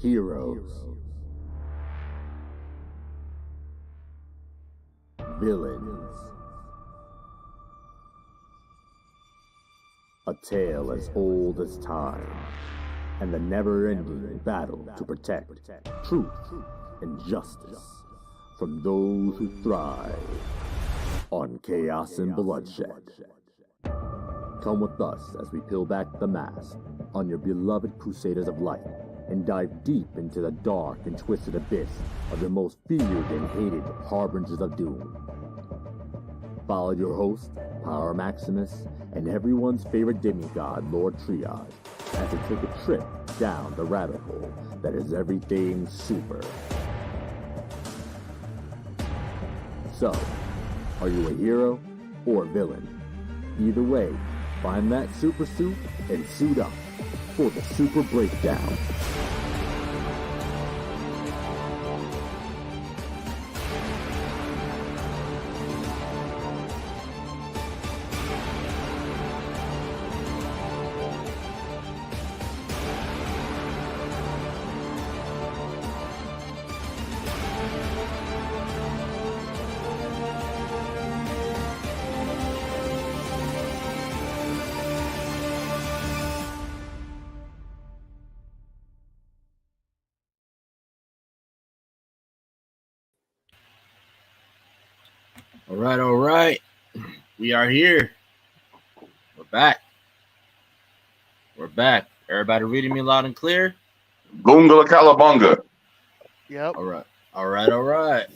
Heroes, villains, a tale as old as time, and the never-ending battle to protect truth and justice from those who thrive on chaos and bloodshed. Come with us as we peel back the mask on your beloved Crusaders of Light and dive deep into the dark and twisted abyss of the most feared and hated harbingers of doom. Follow your host, Power Maximus, and everyone's favorite demigod, Lord Triage, as they take a trip down the rabbit hole that is everything super. So, are you a hero or a villain? Either way, find that super suit and suit up for the Super Breakdown. All right. We are here. We're back. Everybody reading me loud and clear? Goonga Calabunga. Yep. All right.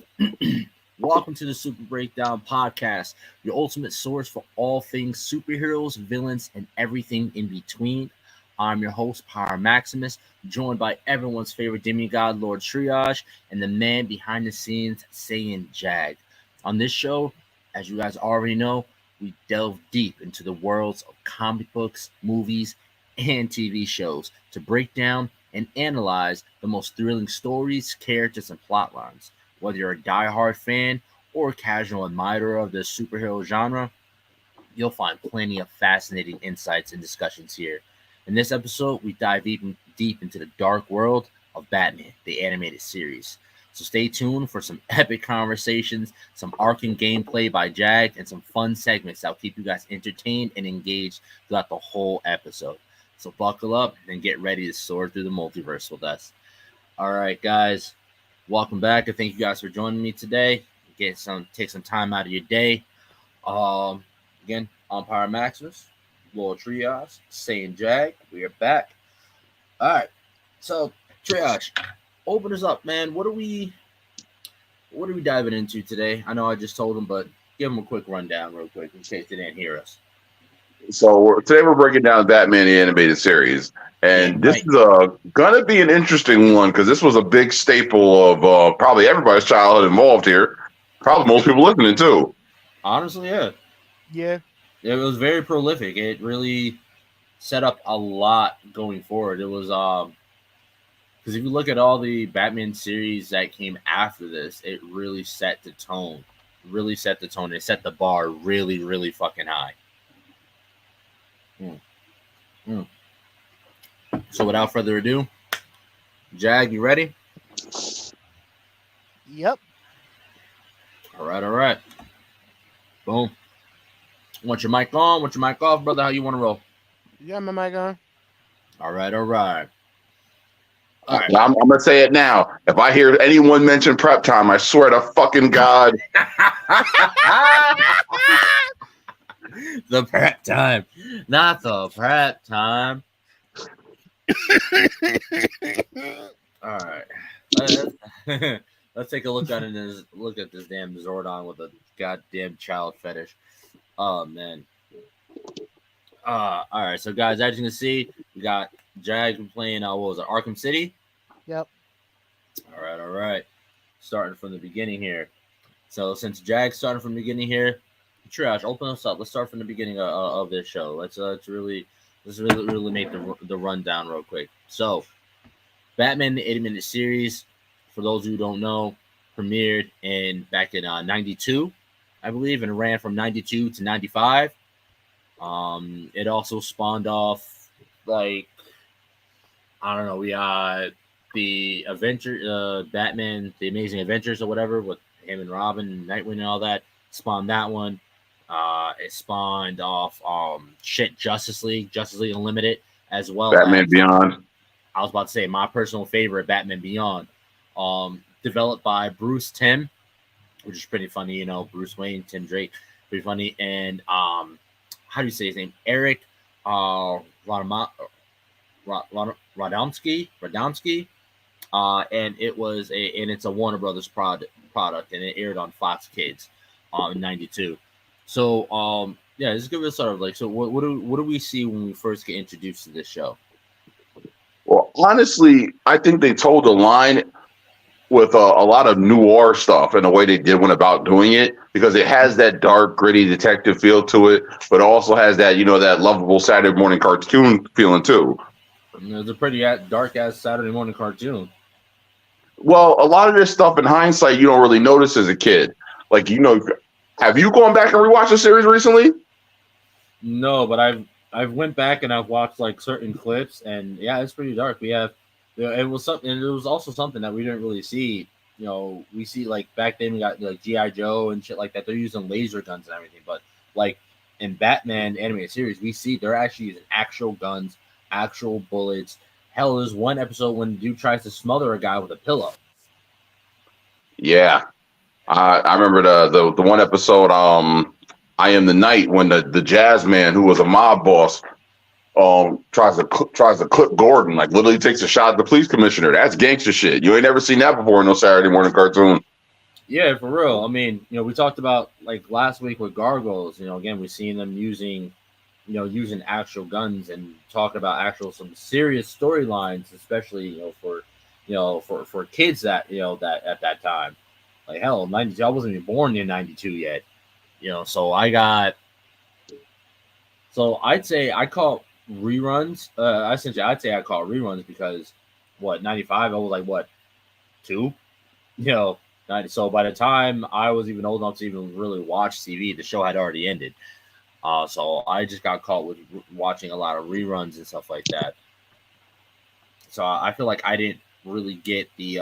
Welcome to the Super Breakdown Podcast, your ultimate source for all things superheroes, villains, and everything in between. I'm your host, Power Maximus, joined by everyone's favorite demigod, Lord Triage, and the man behind the scenes, Saiyan Jag. On this show, as you guys already know, we delve deep into the worlds of comic books, movies, and TV shows to break down and analyze the most thrilling stories, characters, and plot lines. Whether you're a diehard fan or a casual admirer of the superhero genre, you'll find plenty of fascinating insights and discussions here. In this episode, we dive even deep into the dark world of Batman, the animated series. So stay tuned for some epic conversations, some arcing gameplay by Jag, and some fun segments that'll keep you guys entertained and engaged throughout the whole episode. So buckle up and get ready to soar through the multiverse with us. All right, guys, welcome back. I thank you guys for joining me today. Take some time out of your day. Again, I'm Power Maximus, Lord Triage, Saiyan Jag. We are back. All right, so Triage, open us up, man. What are we diving into today? I know I just told them, but give them a quick rundown real quick in case they didn't hear us. So today we're breaking down Batman the Animated Series. And this is going to be an interesting one because this was a big staple of probably everybody's childhood involved here. Probably most people listening too. Honestly, yeah. Yeah. It was very prolific. It really set up a lot going forward. It was because if you look at all the Batman series that came after this, it really set the tone. It set the bar really, really fucking high. So without further ado, Jag, you ready? Yep. All right. Boom. Want your mic on? Want your mic off, brother? How you want to roll? You got my mic on? All right. I'm going to say it now. If I hear anyone mention prep time, I swear to fucking God. The prep time. Not the prep time. All right. Let's take a look at this damn Zordon with a goddamn child fetish. Oh man. All right. So guys, as you can see, we got Jag playing what was it, Arkham City? Yep. All right. Starting from the beginning here. So since Jag's starting from the beginning here, Triage, open us up. Let's start from the beginning of this show. Let's really make the rundown real quick. So, Batman the Animated Series, for those who don't know, premiered back in '92, I believe, and ran from '92 to '95. It also spawned off, like, I don't know, we the Batman, the Amazing Adventures or whatever, with him and Robin and Nightwing and all that, spawned that one. It spawned off Justice League Unlimited, as well Batman as Beyond. I was about to say my personal favorite, Batman Beyond, developed by Bruce Timm, which is pretty funny. You know, Bruce Wayne, Tim Drake, pretty funny. And how do you say his name? Eric Radomski. And it's a Warner Brothers product, and it aired on Fox Kids in '92. So yeah, just give us sort of like, so what do we see when we first get introduced to this show? Well, honestly, I think they told the line with a lot of noir stuff and the way they did went about doing it, because it has that dark, gritty detective feel to it, but also has that, that lovable Saturday morning cartoon feeling too. It's a pretty dark-ass Saturday morning cartoon. Well, a lot of this stuff in hindsight, you don't really notice as a kid. Like, have you gone back and rewatched the series recently? No, but I've went back and I've watched like certain clips, and yeah, it's pretty dark. We have, it was something, and it was also something that we didn't really see. We see like back then we got like G.I. Joe and shit like that. They're using laser guns and everything, but like in Batman animated series, we see they're actually using actual guns, actual bullets. Hell, there's one episode when the dude tries to smother a guy with a pillow. Yeah, I remember the one episode. I Am the Night, when the jazz man who was a mob boss tries to clip Gordon, like literally takes a shot at the police commissioner. That's gangster shit. You ain't never seen that before in no Saturday morning cartoon. Yeah, for real. I mean, we talked about like last week with Gargoyles. Again, we've seen them using actual guns and talking about some serious storylines, especially for kids that that at that time. Like hell, 92. I wasn't even born in '92 yet. So I'd say I caught reruns. Essentially, I'd say I caught reruns because 95, I was like 2, 90. So by the time I was even old enough to even really watch TV, the show had already ended. So I just got caught with watching a lot of reruns and stuff like that. So I feel like I didn't really get the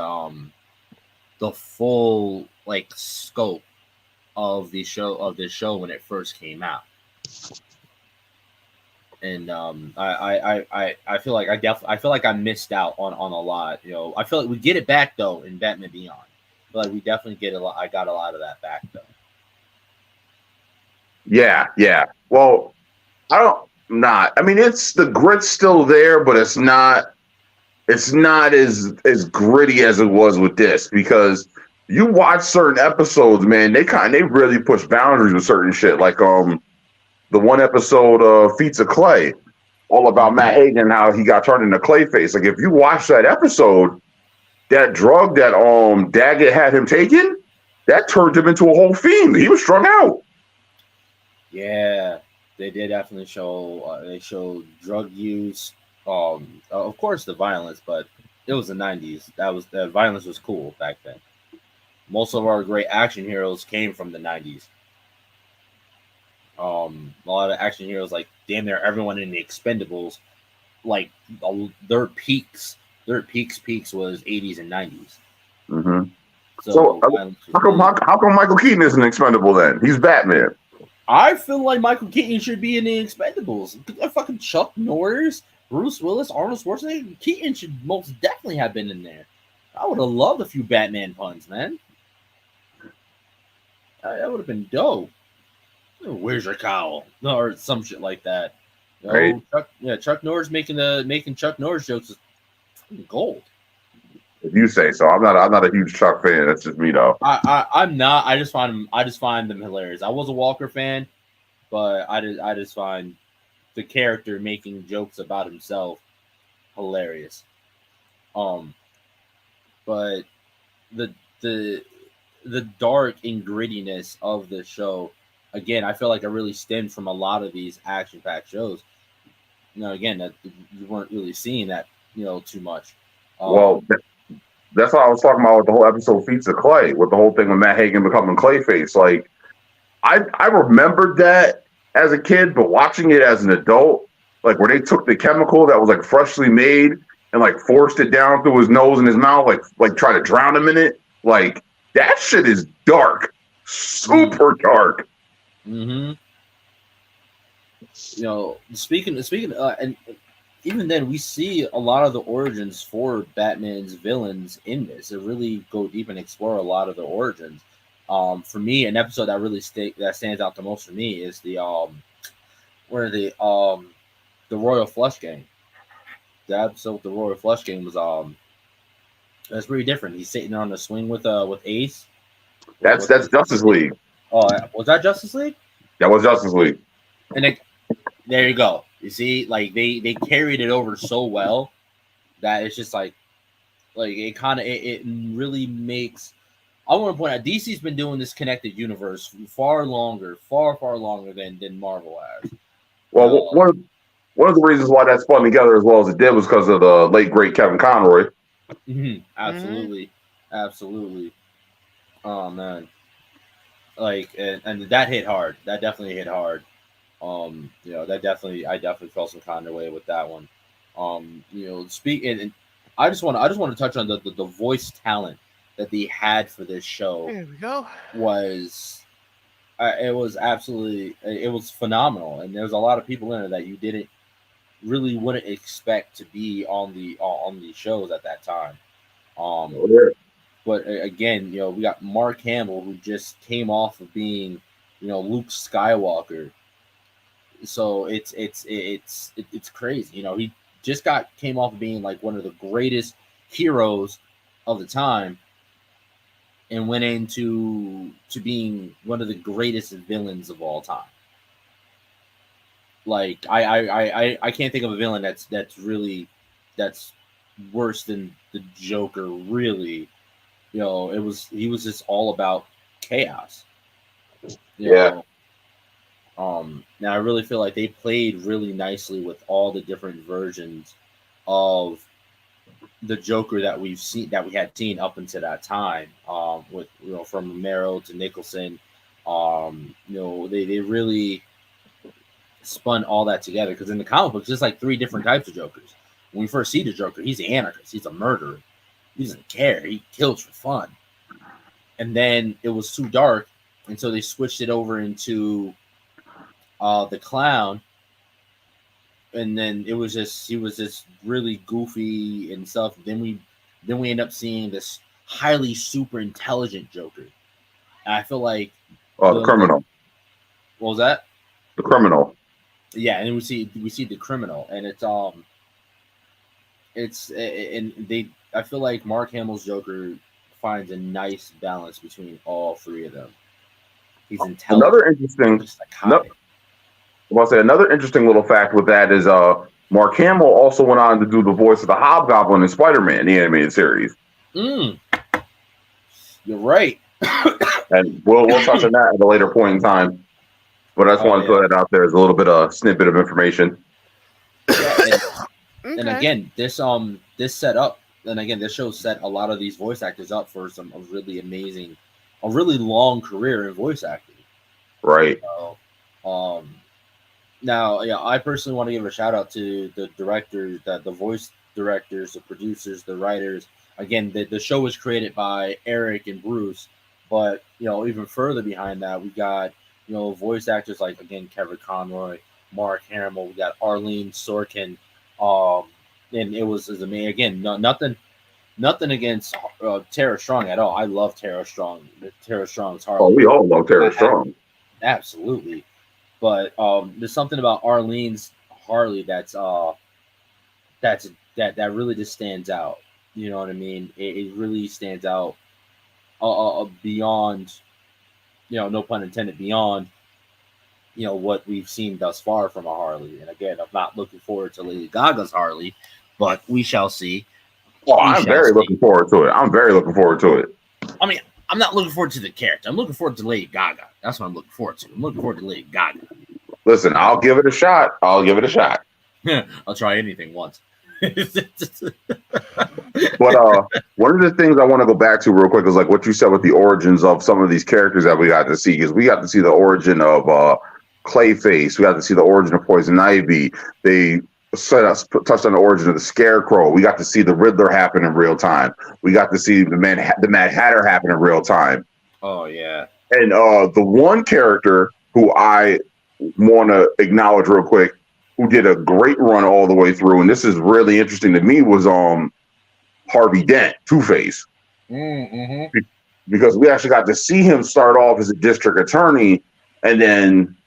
full like scope of this show when it first came out. And I feel like I feel like I missed out on a lot. I feel like we get it back though in Batman Beyond. I feel like we definitely get a lot. I got a lot of that back though. Yeah. Well, I mean, it's the grit's still there, but it's not as gritty as it was with this, because you watch certain episodes, man, they really push boundaries with certain shit. Like the one episode of Feats of Clay, all about Matt Hagen and how he got turned into Clayface. Like if you watch that episode, that drug that Daggett had him taking, that turned him into a whole fiend. He was strung out. Yeah, they did definitely show. They showed drug use. Of course, the violence, but it was the '90s. The violence was cool back then. Most of our great action heroes came from the '90s. A lot of action heroes, like damn near everyone in the Expendables, like their peaks was '80s and '90s. Mm-hmm. So how come Michael Keaton isn't expendable then? He's Batman. I feel like Michael Keaton should be in the Expendables. Fucking Chuck Norris, Bruce Willis, Arnold Schwarzenegger. Keaton should most definitely have been in there. I would have loved a few Batman puns, man. That would have been dope. Where's your cowl? Or some shit like that. Right. Chuck Norris making Chuck Norris jokes is fucking gold. If you say so. I'm not a huge Chuck fan. That's just me though. I'm not. I just find them hilarious. I was a Walker fan, but I just find the character making jokes about himself hilarious. But the dark and grittiness of the show, again, I feel like it really stemmed from a lot of these action-packed shows. Again, that you weren't really seeing that, too much. Well, that's what I was talking about with the whole episode Feats of Clay, with the whole thing with Matt Hagen becoming Clayface. Like, I remembered that as a kid, but watching it as an adult, like where they took the chemical that was like freshly made and like forced it down through his nose and his mouth, like try to drown him in it. Like that shit is dark, super dark. Mm-hmm. You know, speaking, and even then, we see a lot of the origins for Batman's villains in this. They really go deep and explore a lot of the origins. For me, an episode that really stands out the most for me is the the Royal Flush Gang. The episode with the Royal Flush Gang was that's pretty different. He's sitting on the swing with Ace. That's Justice League. Oh, was that Justice League? That was Justice League. And there you go. You see, like they carried it over so well that it's just like it kind of it really makes. I want to point out DC's been doing this connected universe far longer than Marvel has. Well, one of the reasons why that spun together as well as it did was because of the late great Kevin Conroy. Mm-hmm. Absolutely. Oh man, like and that hit hard. That definitely hit hard. You know, I definitely felt some kind of way with that one. You know, and I just want to touch on the voice talent that they had for this show. There we go. It was phenomenal, and there's a lot of people in it that you wouldn't expect to be on the shows at that time. But again, you know, we got Mark Hamill, who just came off of being, you know, Luke Skywalker. So it's crazy. You know, he just came off of being like one of the greatest heroes of the time, and went into being one of the greatest villains of all time. Like I can't think of a villain that's worse than the Joker. Really, you know, he was just all about chaos. You know? Now I really feel like they played really nicely with all the different versions of the Joker that we had seen up until that time. With, you know, from Romero to Nicholson, you know, they really spun all that together, because in the comic books there's like 3 different types of Jokers. When we first see the Joker, he's an anarchist, he's a murderer, he doesn't care, he kills for fun. And then it was too dark, and so they switched it over into the clown, and then he was just really goofy and stuff. Then we end up seeing this highly super intelligent Joker. And I feel like the criminal. What was that? The criminal. Yeah, and we see the criminal, and I feel like Mark Hamill's Joker finds a nice balance between all 3 of them. He's intelligent. Another interesting little fact with that is Mark Hamill also went on to do the voice of the Hobgoblin in Spider-Man, the animated series. You're right. And we'll touch on that at a later point in time. But I just wanted to throw that out there as a little bit of snippet of information. Yeah, and again, this set up, and again, this show set a lot of these voice actors up for a really amazing, a really long career in voice acting. Right. So, now, yeah, I personally want to give a shout out to the directors, the voice directors, the producers, the writers. Again, the show was created by Eric and Bruce, but, you know, even further behind that, we got, you know, voice actors like, again, Kevin Conroy, Mark Hamill, we got Arlene Sorkin, and it was amazing. Again, nothing against Tara Strong at all. I love Tara Strong. Tara Strong's Harley. Oh, we all love Tara Strong. Absolutely. But there's something about Arlene's Harley that really just stands out. You know what I mean? It really stands out beyond, you know, no pun intended, beyond, you know, what we've seen thus far from a Harley. And again, I'm not looking forward to Lady Gaga's Harley, but we shall see. Oh, I'm very looking forward to it. I mean, I'm not looking forward to the character. I'm looking forward to Lady Gaga. That's what I'm looking forward to. I'm looking forward to Lady Gaga. Listen, I'll give it a shot. I'll try anything once. But one of the things I want to go back to real quick is like what you said with the origins of some of these characters that we got to see, because we got to see the origin of Clayface. We got to see the origin of Poison Ivy. They touched on the origin of the Scarecrow. We got to see the Riddler happen in real time. We got to see the Mad Hatter happen in real time. Oh yeah. And the one character who I want to acknowledge real quick, who did a great run all the way through, and this is really interesting to me, was Harvey Dent, Two-Face. Mm-hmm. Because we actually got to see him start off as a district attorney and then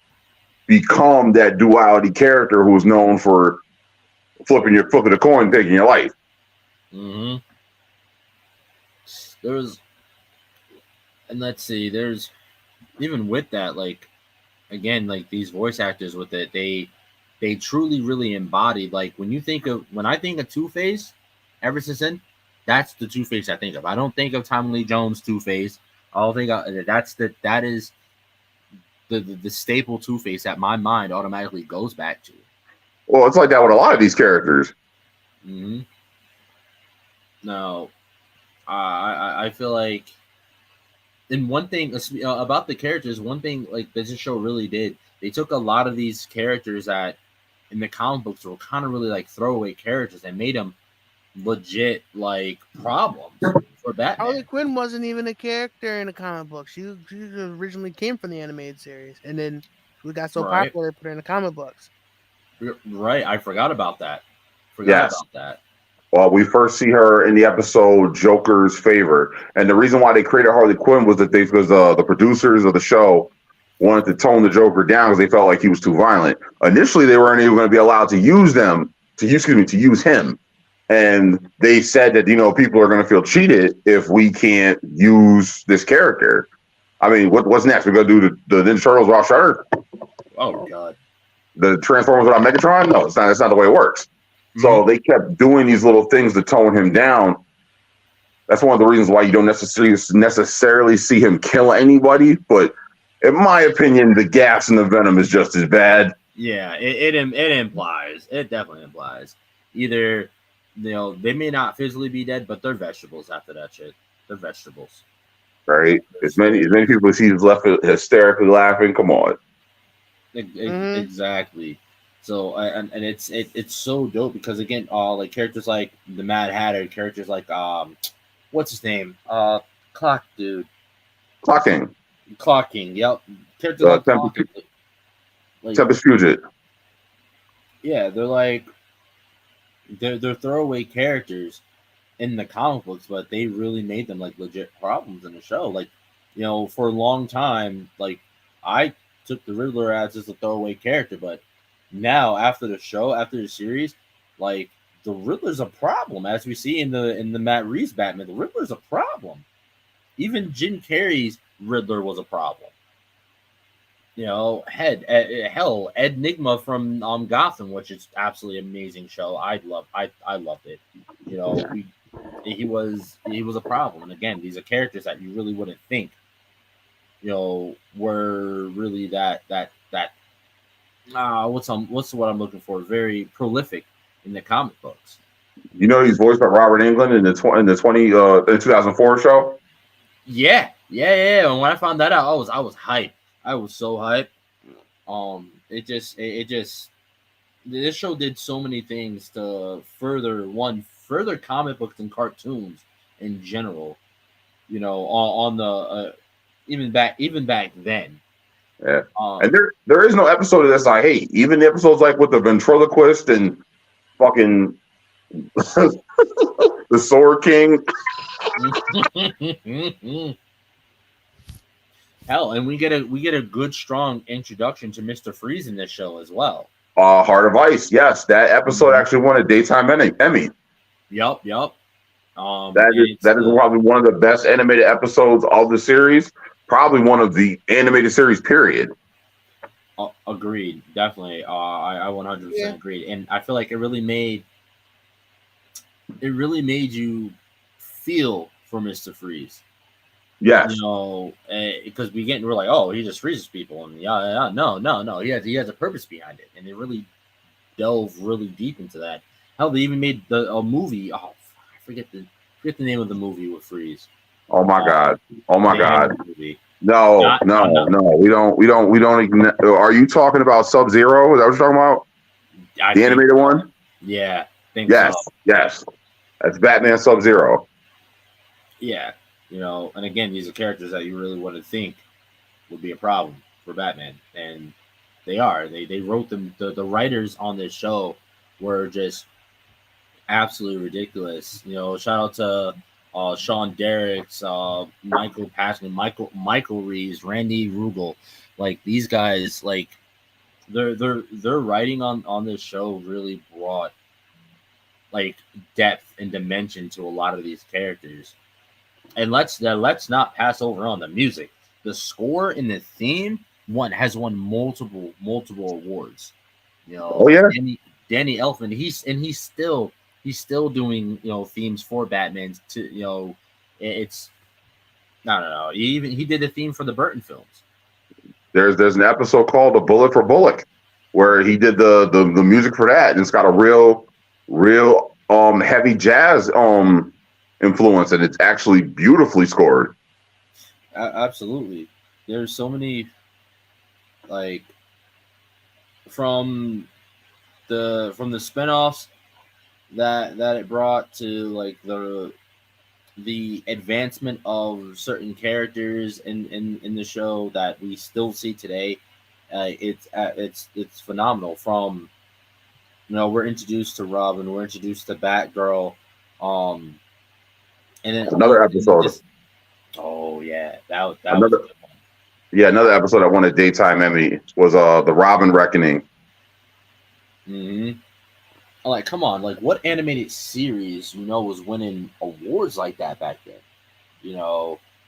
become that duality character who's known for flipping a coin, taking your life. Mm-hmm. And let's see, there's even with that, like, again, like these voice actors with it, they truly really embodied, like when I think of Two-Face, ever since then, that's the Two-Face I think of. I don't think of Tommy Lee Jones Two-Face. I don't think that is the staple Two-Face that my mind automatically goes back to. Well, it's like that with a lot of these characters. Mm-hmm. No, I feel like, and one thing about the characters, one thing like this show really did, they took a lot of these characters that in the comic books were kind of really like throwaway characters and made them legit like problems for Batman. Harley Quinn wasn't even a character in the comic book. She originally came from the animated series, and then we got so popular they put her in the comic books. Right, I forgot about that. About that. Well, we first see her in the episode Joker's Favor, and the reason why they created Harley Quinn was that because the producers of the show wanted to tone the Joker down because they felt like he was too violent. Initially, they weren't even going to be allowed to use him. And they said that, people are going to feel cheated if we can't use this character. I mean, what's next? We're going to do the Ninja Turtles without Shredder? Oh, God. The Transformers without Megatron? No, that's not the way it works. Mm-hmm. So they kept doing these little things to tone him down. That's one of the reasons why you don't necessarily see him kill anybody. But in my opinion, the gas and the venom is just as bad. Yeah, it implies. It definitely implies. Either... they may not physically be dead, but they're vegetables after that shit. They're vegetables. Right? As many people as he's left hysterically laughing. Come on. Exactly. So and it's so dope because again, like characters like the Mad Hatter, characters like what's his name? Clock dude. Clocking. Yep. Characters like Tempest Fugit. Yeah, they're like. They're throwaway characters in the comic books, but they really made them like legit problems in the show. Like, for a long time, like I took the Riddler as just a throwaway character, but now after the series, like the Riddler's a problem, as we see in the Matt Reeves Batman. The Riddler's a problem. Even Jim Carrey's Riddler was a problem. Ed Nigma from Gotham, which is absolutely amazing show. I loved it. He was a problem. And again, these are characters that you really wouldn't think, were really that what's what I'm looking for? Very prolific in the comic books. He's voiced by Robert Englund in the 2004 show. Yeah. And when I found that out, I was hyped. I was so hyped. This show did so many things to further comic books and cartoons in general. On the even back then. Yeah. And there is no episode of this I hate. Even the episodes like with the ventriloquist and fucking the Sword King. Hell, and we get a good strong introduction to Mr. Freeze in this show as well. Heart of Ice, yes, that episode actually won a daytime Emmy. Yep. That is probably one of the best animated episodes of the series. Probably one of the animated series. Period. Agreed, definitely. I 100% agreed, and I feel like it really made you feel for Mr. Freeze. Yes. Because we're like, oh, he just freezes people, and no, he has a purpose behind it, and they really delve really deep into that. Hell, they even made a movie. Oh, I forget the name of the movie with Freeze. Oh my god! No. We don't. Are you talking about Sub-Zero? Is that what you're talking about? The animated one? Yeah, think so. Yes. That's Batman Sub-Zero. Yeah, and again, these are characters that you really wouldn't think would be a problem for Batman, and they are. They wrote them. The writers on this show were just absolutely ridiculous. Shout out to Sean Derricks, Michael Passion, Michael Reeves, Randy Rugel. Like these guys, like their writing on this show really brought like depth and dimension to a lot of these characters. And let's not pass over on the music. The score and the theme has won multiple awards. Oh yeah, Danny Elfman, he's still doing themes for Batman. It's I don't know. He did a theme for the Burton films. there's an episode called "A Bullet for Bullock," where he did the music for that, and it's got a real heavy jazz influence, and it's actually beautifully scored. Absolutely. There's so many like from the spinoffs that it brought to like the advancement of certain characters in the show that we still see today. It's phenomenal. From we're introduced to Robin, we're introduced to Batgirl, and then Another episode. Oh yeah, that another, was a good one. Yeah, another episode that won a daytime Emmy was the Robin Reckoning. Mm-hmm. Like, come on, like what animated series was winning awards like that back then?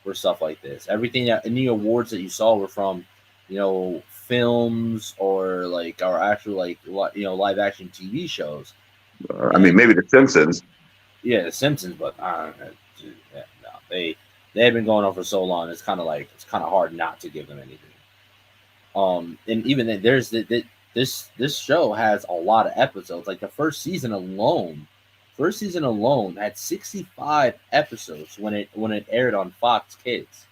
For stuff like this, everything that any awards that you saw were from films or actual live action TV shows. I mean, maybe The Simpsons. Yeah, The Simpsons, but no, they've been going on for so long. It's kind of hard not to give them anything. And even then, there's this show has a lot of episodes. Like the first season alone had 65 episodes when it aired on Fox Kids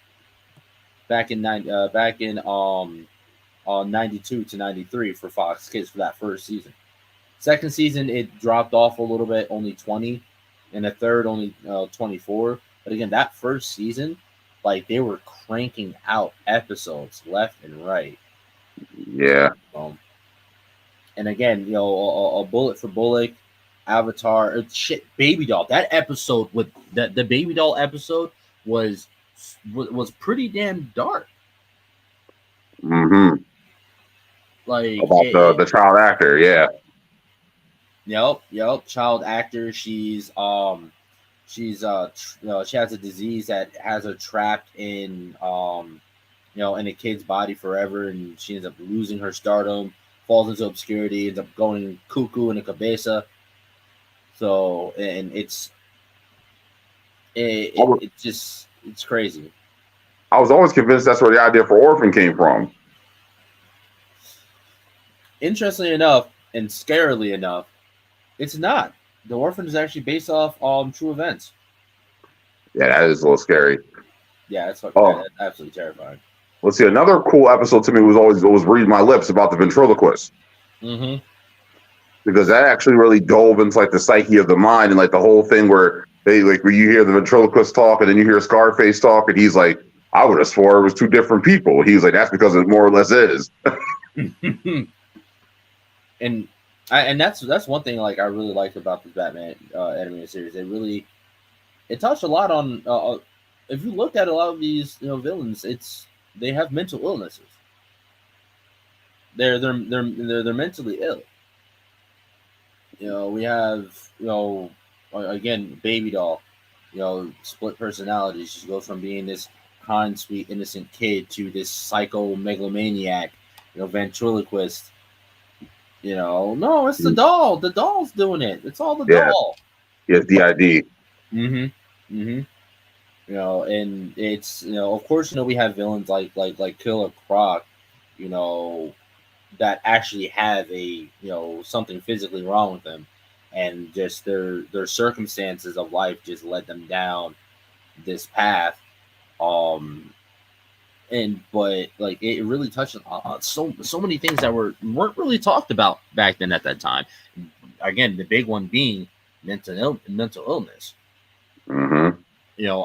back in 92 to 93 for Fox Kids for that first season. Second season it dropped off a little bit, only 20, and the third only 24. But again, that first season, like they were cranking out episodes left and right. Yeah. And again, a Bullet for Bullock, Avatar, Baby Doll. That episode with the Baby Doll episode was pretty damn dark. Mm-hmm. Like about the child actor, yeah. Yep. Child actor. She has a disease that has her trapped in in a kid's body forever, and she ends up losing her stardom, falls into obscurity, ends up going cuckoo in a cabeza. So, and it's crazy. I was always convinced that's where the idea for Orphan came from. Interestingly enough, and scarily enough, it's not. The Orphan is actually based off true events. Yeah, that is a little scary. Yeah, that's absolutely terrifying. Let's see. Another cool episode to me was reading my lips about the ventriloquist. Mm-hmm. Because that actually really dove into like the psyche of the mind and like the whole thing where where you hear the ventriloquist talk and then you hear Scarface talk and he's like, I would have swore it was two different people. He's like, that's because it more or less is. and that's one thing like I really liked about the Batman animated series. It touched a lot on if you look at a lot of these villains, they have mental illnesses. They're mentally ill. We have again Baby Doll, split personalities. She goes from being this kind, sweet, innocent kid to this psycho megalomaniac, ventriloquist. No, it's the doll. The doll's doing it. It's all the doll. Yeah, DID. Mm-hmm. And it's of course we have villains like Killer Croc, that actually have a something physically wrong with them, and just their circumstances of life just led them down this path. But like it really touched on so many things that weren't really talked about back then at that time. again, the big one being mental illness. Mm-hmm.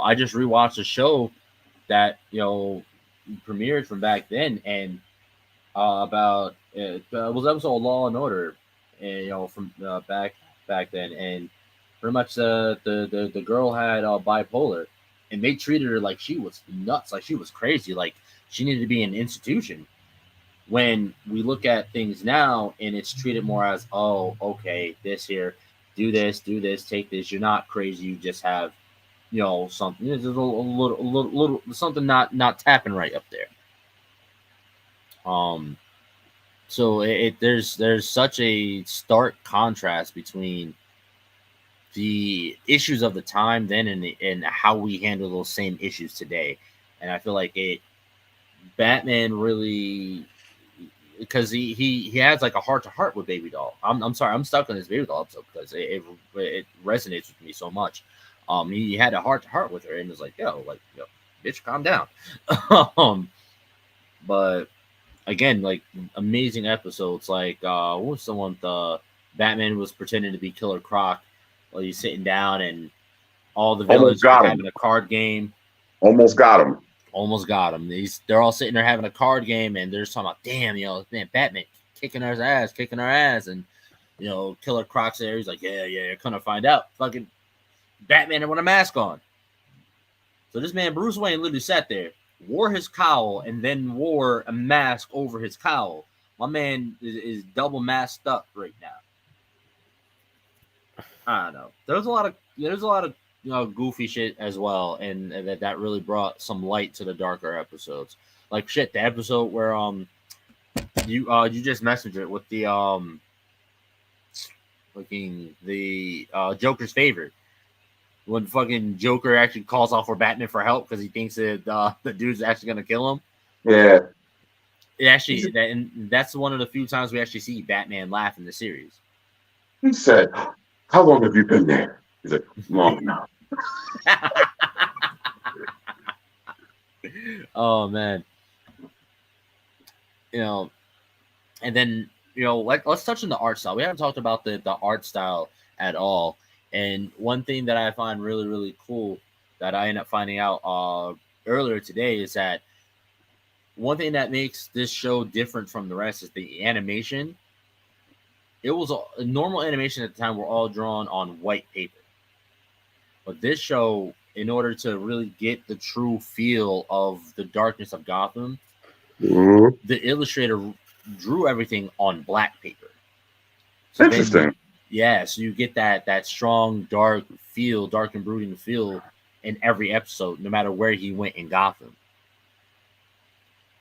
I just rewatched a show that premiered from back then, and about it was episode of Law and Order, and from back then, and pretty much the girl had bipolar, and they treated her like she was nuts, like she was crazy, like she needed to be in an institution. When we look at things now, and it's treated more as, oh, okay, this here, do this, take this. You're not crazy. You just have something. There's a little something not tapping right up there. So there's such a stark contrast between the issues of the time then and how we handle those same issues today. And I feel like Batman really, because he has like a heart to heart with Baby Doll. I'm sorry, I'm stuck on this Baby Doll episode because it resonates with me so much. He had a heart to heart with her and was like, yo, bitch, calm down. But again, like amazing episodes. Like what was someone the Batman was pretending to be Killer Croc while he's sitting down, and all the villains were having a card game. Almost got him. They're all sitting there having a card game, and they're just talking about, damn, man, Batman kicking our ass, and Killer Croc's there. He's like, yeah, you're gonna find out, fucking Batman with a mask on. So this man Bruce Wayne literally sat there, wore his cowl, and then wore a mask over his cowl. My man is double masked up right now. I don't know. There's a lot of goofy shit as well, and that really brought some light to the darker episodes. Like shit, the episode where you just messaged it with the Joker's favorite. When fucking Joker actually calls off for Batman for help because he thinks that the dude's actually gonna kill him. Yeah. That's one of the few times we actually see Batman laugh in the series. He said, "How long have you been there?" He's like, "Long enough." Oh man. And then let's touch on the art style. We haven't talked about the art style at all. And one thing that I find really, really cool that I ended up finding out earlier today is that one thing that makes this show different from the rest is the animation. It was a normal animation at the time were all drawn on white paper. But this show, in order to really get the true feel of the darkness of Gotham, the illustrator drew everything on black paper. So interesting. So you get that strong, dark and brooding feel in every episode, no matter where he went in Gotham.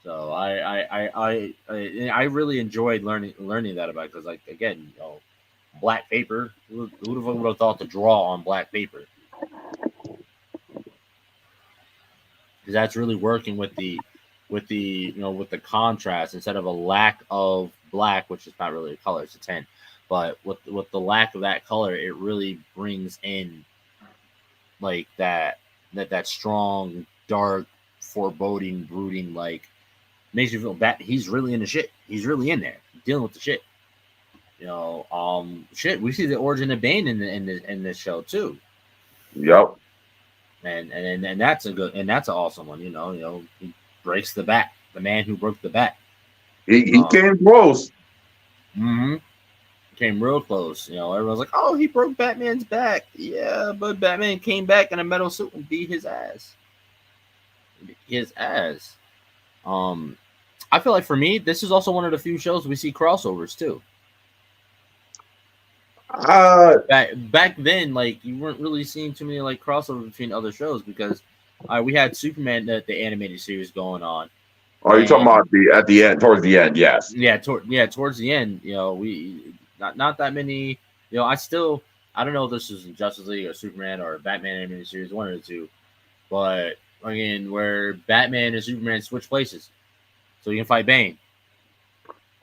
So I really enjoyed learning that about it, because, like, again, black paper. Who would have thought to draw on black paper? Because that's really working with the contrast instead of a lack of black, which is not really a color, it's a tint. But with the lack of that color, it really brings in like that strong, dark, foreboding, brooding, like, makes you feel bad. He's really in the shit. He's really in there dealing with the shit. Shit. We see the origin of Bane in this show too. Yep. And that's an awesome one. He breaks the bat. The man who broke the bat. He came close. Mm-hmm. Came real close. Everyone's like, "Oh, he broke Batman's back." Yeah, but Batman came back in a metal suit and beat his ass. I feel like for me, this is also one of the few shows we see crossovers too. Back then, like, you weren't really seeing too many like crossovers between other shows because we had Superman, the animated series going on. Oh, you're talking about at the end, towards the end, yes. Yeah, towards the end, we not that many. I don't know if this is Justice League or Superman or Batman animated series, one or the two, but again, where Batman and Superman switch places, so you can fight Bane.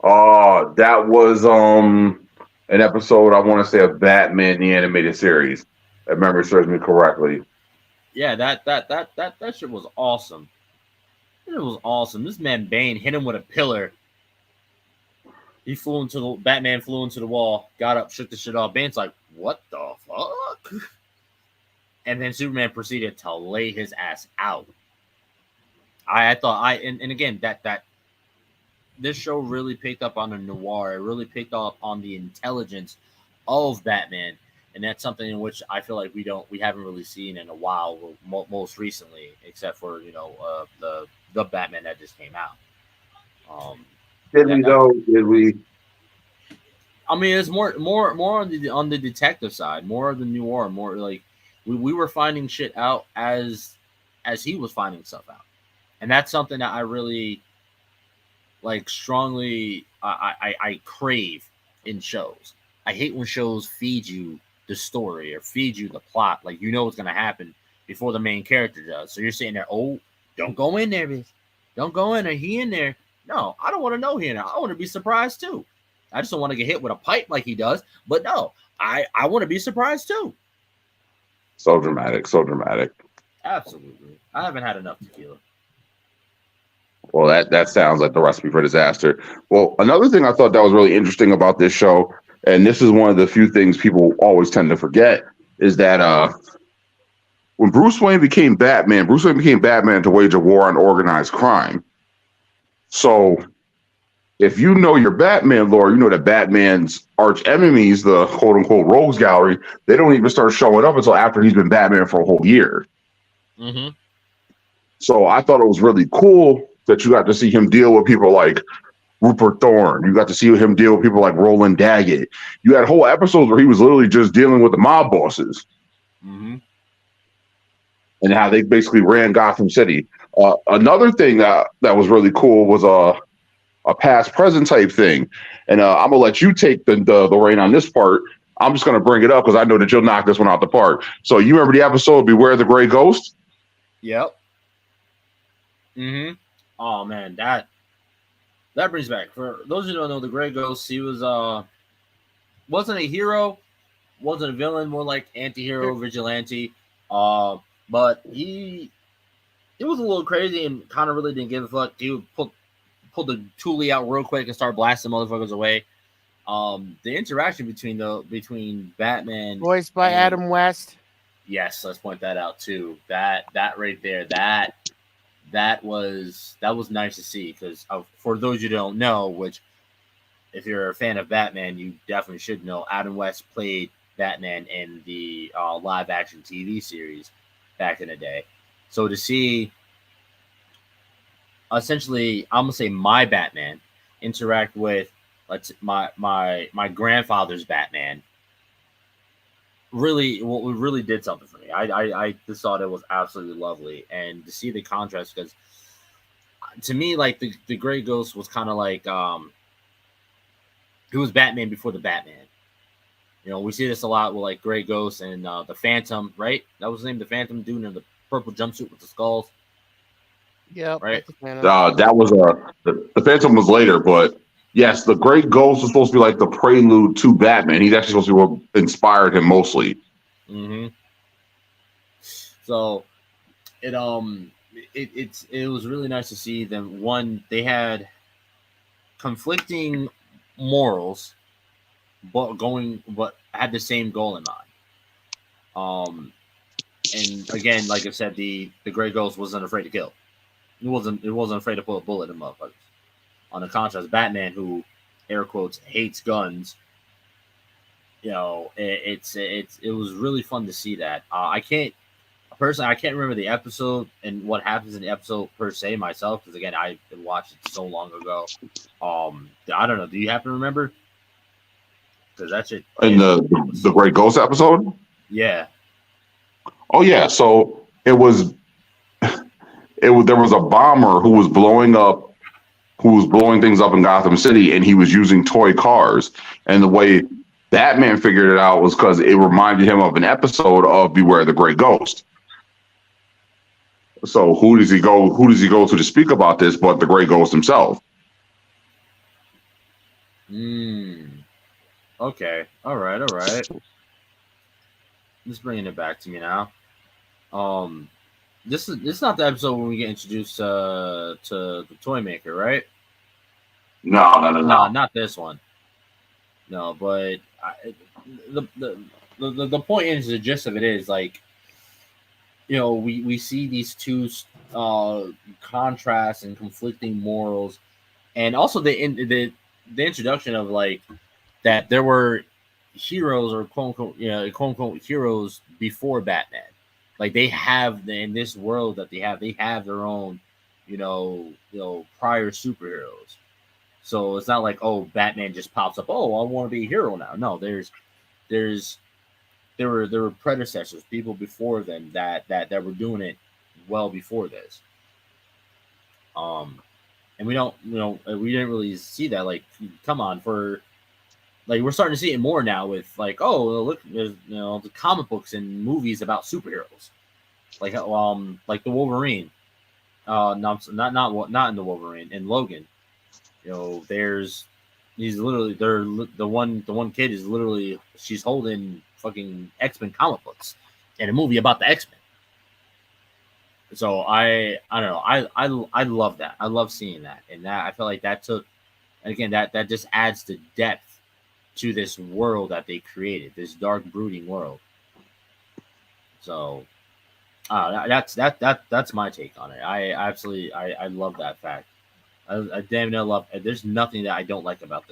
That was an episode, I want to say, of Batman the animated series. If memory serves me correctly. Yeah, that shit was awesome. It was awesome. This man Bane hit him with a pillar. Batman flew into the wall, got up, shook the shit off. Bane's like, what the fuck? And then Superman proceeded to lay his ass out. I thought and again that this show really picked up on the noir. It really picked up on the intelligence of Batman, and that's something in which I feel like we haven't really seen in a while. Most recently, except for the Batman that just came out. Did we? I mean, it's more on the detective side, more of the noir, more like we were finding shit out as he was finding stuff out, and that's something that I really like strongly. I crave in shows. I hate when shows feed you the story or feed you the plot, like what's gonna happen before the main character does. So you're sitting there, oh, don't go in there, bitch. Don't go in there. He in there. No, I don't want to know he in there. I want to be surprised too. I just don't want to get hit with a pipe like he does. But no, I want to be surprised too. So dramatic. Absolutely. I haven't had enough tequila. Well, that sounds like the recipe for disaster. Well, another thing I thought that was really interesting about this show, and this is one of the few things people always tend to forget, is that when Bruce Wayne became Batman to wage a war on organized crime. So if you know your Batman lore, you know that Batman's arch enemies, the quote unquote rogues gallery, they don't even start showing up until after he's been Batman for a whole year. Mm-hmm. So I thought it was really cool that you got to see him deal with people like Rupert Thorne. You got to see him deal with people like Roland Daggett. You had whole episodes where he was literally just dealing with the mob bosses. Mm-hmm. And how they basically ran Gotham City. Another thing that was really cool was a past present type thing, and I'm gonna let you take the reign on this part. I'm just gonna bring it up because I know that you'll knock this one out the park. So you remember the episode "Beware the Gray Ghost"? Yep. Mm-hmm. Oh man, that brings back, for those who don't know, the Gray Ghost. He was wasn't a hero, wasn't a villain, more like anti-hero, vigilante. But he was a little crazy and kind of really didn't give a fuck. He would pull the toolie out real quick and start blasting motherfuckers away. The interaction between Batman, voiced by Adam West. Yes, let's point that out too. That right there, that was nice to see, because for those you don't know, which if you're a fan of Batman, you definitely should know, Adam West played Batman in the live action TV series back in the day. So to see essentially, I'm gonna say my Batman interact with my grandfather's Batman really did something for me. I just thought it was absolutely lovely, and to see the contrast, because to me, like the Gray Ghost was kind of like he was Batman before the Batman. We see this a lot with like Gray Ghost and the Phantom, right? That was his name, the Phantom, dude in the purple jumpsuit with the skulls. Yeah, right. That was the Phantom was later, but yes, the Great Ghost was supposed to be like the prelude to Batman. He's actually supposed to be what inspired him mostly. Mm-hmm. So it was really nice to see them. One, they had conflicting morals, but had the same goal in mind. And again, like I said, the Gray Ghost wasn't afraid to kill. It wasn't afraid to pull a bullet in motherfuckers. On the contrast, Batman, who air quotes hates guns, it was really fun to see that. I can't remember the episode and what happens in the episode per se myself, because again, I watched it so long ago. I don't know. Do you happen to remember? Because that's it. In the Gray Ghost episode. Yeah. Oh yeah. So it was. There was a bomber who was blowing things up in Gotham City, and he was using toy cars. And the way Batman figured it out was because it reminded him of an episode of Beware the Gray Ghost. So who does he go to speak about this but the Gray Ghost himself? Okay. All right. Just bringing it back to me now. This is not the episode when we get introduced to the toy maker, right? No. not this one. No, but the point is, the gist of it is like, we see these two contrasts and conflicting morals, and also the introduction of like that there were heroes or quote unquote heroes before Batman. Like they have in this world that they have their own, prior superheroes. So it's not like, oh, Batman just pops up. Oh, I want to be a hero now. No, there were predecessors, people before them that were doing it well before this. And we didn't really see that. Like, come on, we're starting to see it more now with like, oh, look, there's the comic books and movies about superheroes, like the Wolverine. No, not in the Wolverine, in Logan. He's literally the one kid is literally, she's holding fucking X-Men comic books in a movie about the X-Men. So I don't know, I love that. I love seeing that, and that I feel like that took, again, that just adds the depth to this world that they created, this dark brooding world. So that's my take on it. I love that fact. I damn near love. There's nothing that I don't like about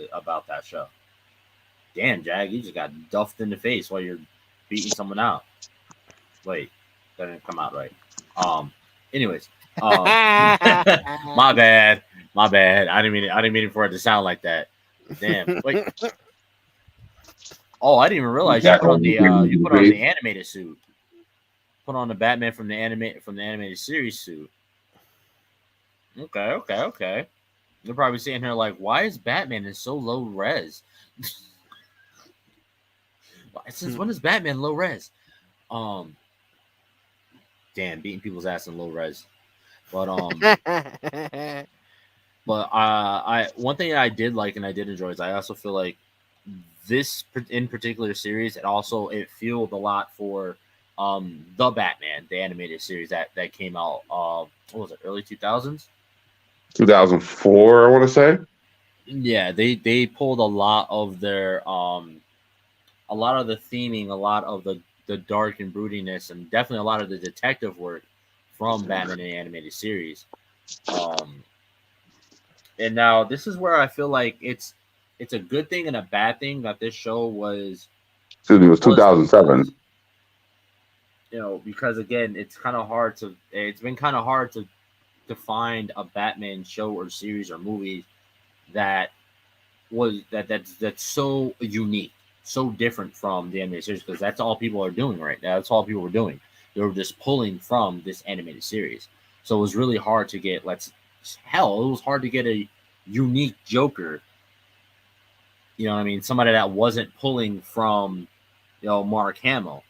that show. Damn, Jag, you just got duffed in the face while you're beating someone out. Wait, that didn't come out right. Anyways, my bad. I didn't mean for it to sound like that. Damn. Wait. Oh, I didn't even realize you put on the animated suit. Put on the Batman from the animated series suit. Okay. They're probably sitting here like, why is Batman in so low res? Since when is Batman low res? Damn, beating people's ass in low res. But I one thing I did like and I did enjoy is I also feel like this in particular series, it fueled a lot for the Batman, the animated series that came out what was it, early 2000s? 2004, I want to say. Yeah, they pulled a lot of their a lot of the theming, a lot of the dark and broodiness, and definitely a lot of the detective work from Batman in the animated series. And now this is where I feel like it's a good thing and a bad thing that this show was. Excuse me, it was 2007. Because again, it's been kind of hard to find a Batman show or series or movie that's so unique, so different from the animated series, because that's all people are doing right now. That's all people were doing. They were just pulling from this animated series. So it was really hard to get. It was hard to get a unique Joker. You know what I mean? Somebody that wasn't pulling from, Mark Hamill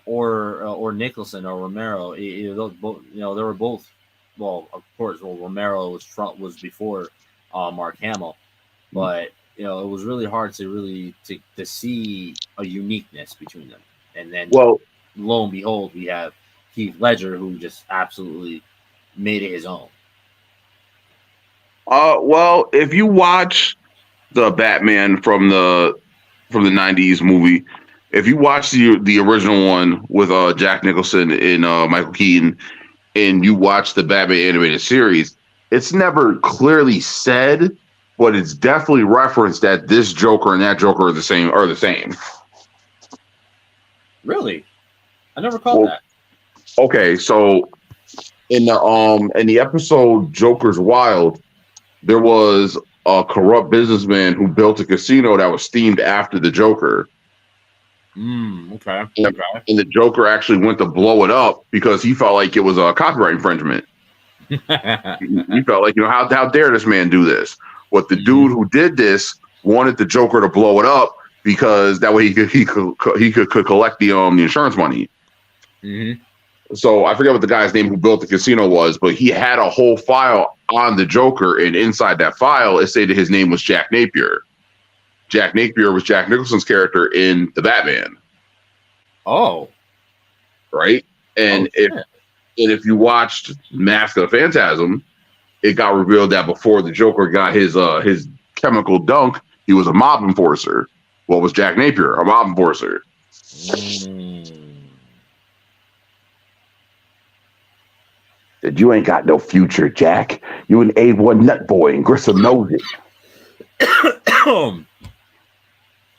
or Nicholson or Romero. They were both. Well, of course, Romero was before Mark Hamill, but it was really hard to see a uniqueness between them. And then, lo and behold, we have Heath Ledger, who just absolutely made it his own. Well, if you watch the Batman from the 90s movie, if you watch the original one with Jack Nicholson and Michael Keaton, and you watch the Batman animated series, it's never clearly said, but it's definitely referenced that this Joker and that Joker are the same. Really? I never caught that. Okay, so in the episode Joker's Wild, there was a corrupt businessman who built a casino that was themed after the Joker. Okay. And the Joker actually went to blow it up because he felt like it was a copyright infringement. He felt like, how dare this man do this? What the dude who did this wanted the Joker to blow it up because that way he could collect the insurance money. Mm-hmm. So I forget what the guy's name who built the casino was, but he had a whole file on the Joker, and inside that file, it stated his name was Jack Napier. Jack Napier was Jack Nicholson's character in the Batman. Oh, right. And if you watched Mask of the Phantasm, it got revealed that before the Joker got his chemical dunk, he was a mob enforcer. What was Jack Napier? A mob enforcer. That you ain't got no future, Jack. You an A1 nut boy, and Grissom knows it.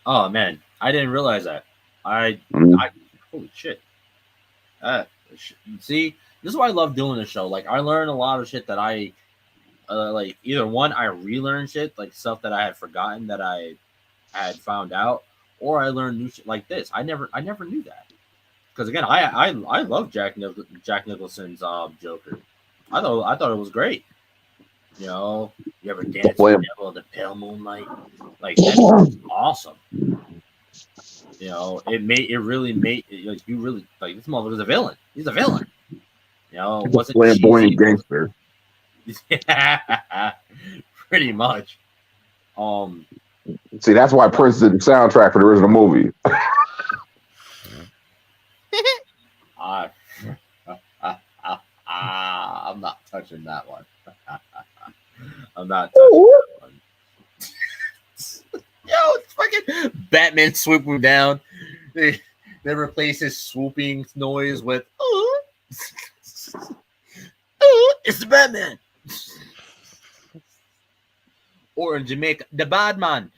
Oh man, I didn't realize that. I holy shit. See, this is why I love doing this show. Like, I learn a lot of shit that I like. Either one, I relearn shit, like stuff that I had forgotten that I had found out, or I learned new shit like this. I never knew that. Because again, I love Jack Nicholson's Joker. I thought it was great. You know, you ever dance with the devil of the pale moonlight? Like, that's awesome. You know, it really made like, you really like, this motherfucker's a villain. He's a villain. You know, it wasn't flamboyant gangster. Yeah, pretty much. See, that's why Prince did the soundtrack for the original movie. I'm not touching that one. I'm not touching that one. Yo, it's fucking Batman swooping down. They replace his swooping noise with it's the Batman. Or in Jamaica, the Batman.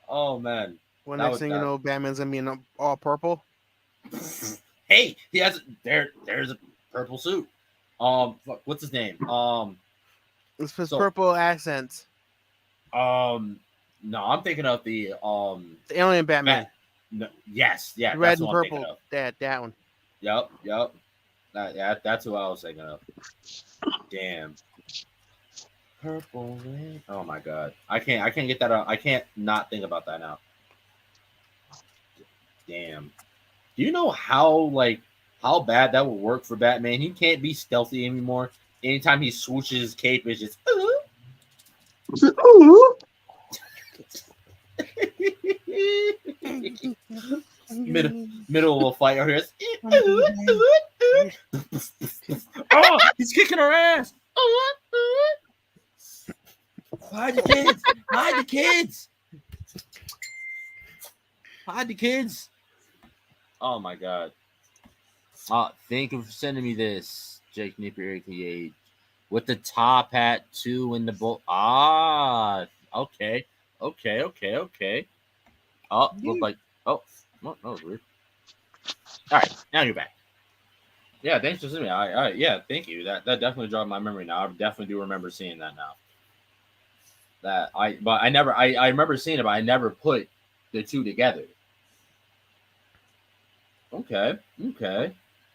Oh man. Well, next thing you know, Batman's gonna be in all purple. Hey, he has there's a purple suit. What's his name? It's his purple accents. No, I'm thinking of the alien Batman. No, yes, yeah, red and purple. That one. Yep. That's who I was thinking of. Damn. Purple rain. Oh my god. I can't get that out. I can't not think about that now. Damn. Do you know how bad that would work for Batman? He can't be stealthy anymore. Anytime he swooshes his cape, it's just middle of a fight. Oh, he's kicking her ass. Hide the kids. Hide the kids. Hide the kids. Oh my god. Thank you for sending me this, Jake Napier, aka with the top hat too in the bowl. Okay. Oh, look like that was weird. All right, now you're back. Yeah, thanks for sending me. Yeah, thank you. That definitely jogged my memory now. I definitely do remember seeing that now. I remember seeing it, but I never put the two together. Okay.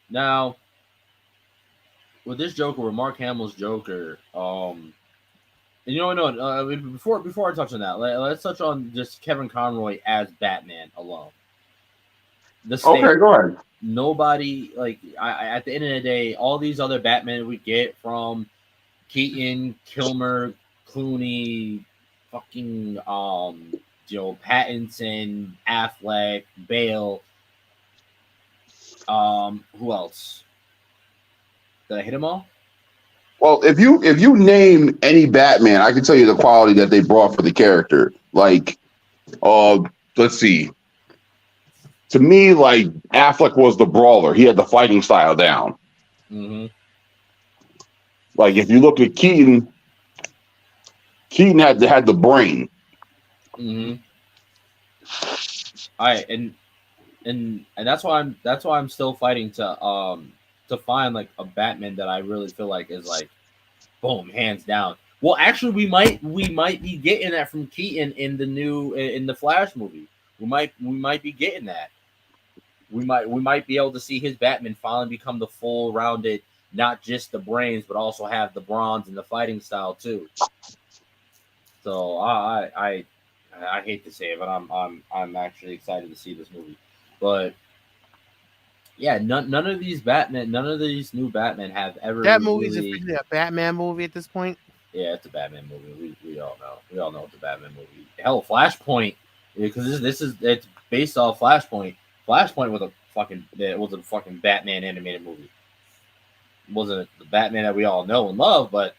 Now, with this Joker, with Mark Hamill's Joker, and before I touch on that, let's touch on just Kevin Conroy as Batman alone. Okay, go ahead. Nobody, at the end of the day, all these other Batman we get from Keaton, Kilmer, Clooney, fucking Pattinson, Affleck, Bale. Who else? Did I hit them all? Well, if you name any Batman, I can tell you the quality that they brought for the character. Like, let's see. To me, like, Affleck was the brawler. He had the fighting style down. Mm-hmm. Like, if you look at Keaton had the brain. Mm-hmm. All right, and that's why I'm still fighting to find like a Batman that I really feel like is like, boom, hands down. Well, actually, we might be getting that from Keaton in the Flash movie. We might be getting that. We might be able to see his Batman finally become the full rounded, not just the brains, but also have the bronze and the fighting style too. So I hate to say it, but I'm actually excited to see this movie. But yeah, none of these new Batman have ever. That movie's officially a Batman movie at this point. Yeah, it's a Batman movie. We all know. We all know it's a Batman movie. Hell, Flashpoint, because it's based off Flashpoint. Flashpoint was a fucking Batman animated movie. wasn't the Batman that we all know and love, but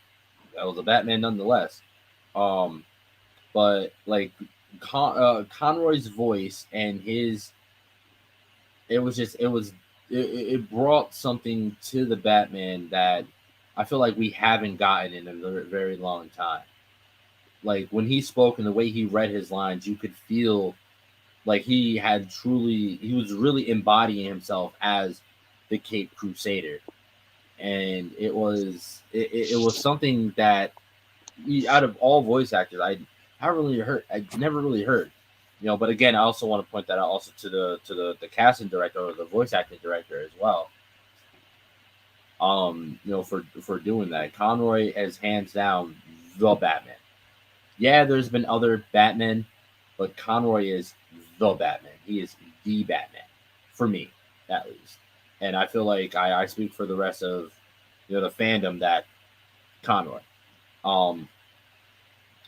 that was a Batman nonetheless. But like Conroy's voice and his, it brought something to the Batman that I feel like we haven't gotten in a very long time. Like when he spoke and the way he read his lines, you could feel like he was really embodying himself as the Cape Crusader, and it was something that out of all voice actors, I never really heard, But again, I also want to point that out also to the casting director or the voice acting director as well. For doing that, Conroy is hands down the Batman. Yeah, there's been other Batmen, but Conroy is the Batman. He is the Batman for me, at least. And I feel like I speak for the rest of the fandom that Conroy. That's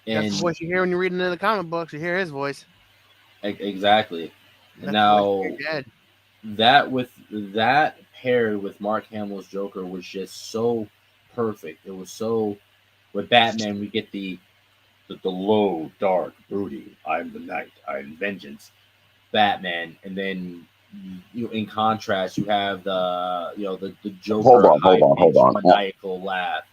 the And voice you hear when you're reading in the comic books. You hear his voice. exactly. And That's the voice now you hear dead. that paired with Mark Hamill's Joker was just so perfect. It was so with Batman we get the low, dark, broody. I'm the night. I'm vengeance. Batman, and then in contrast, you have the Joker Hold on. maniacal laugh.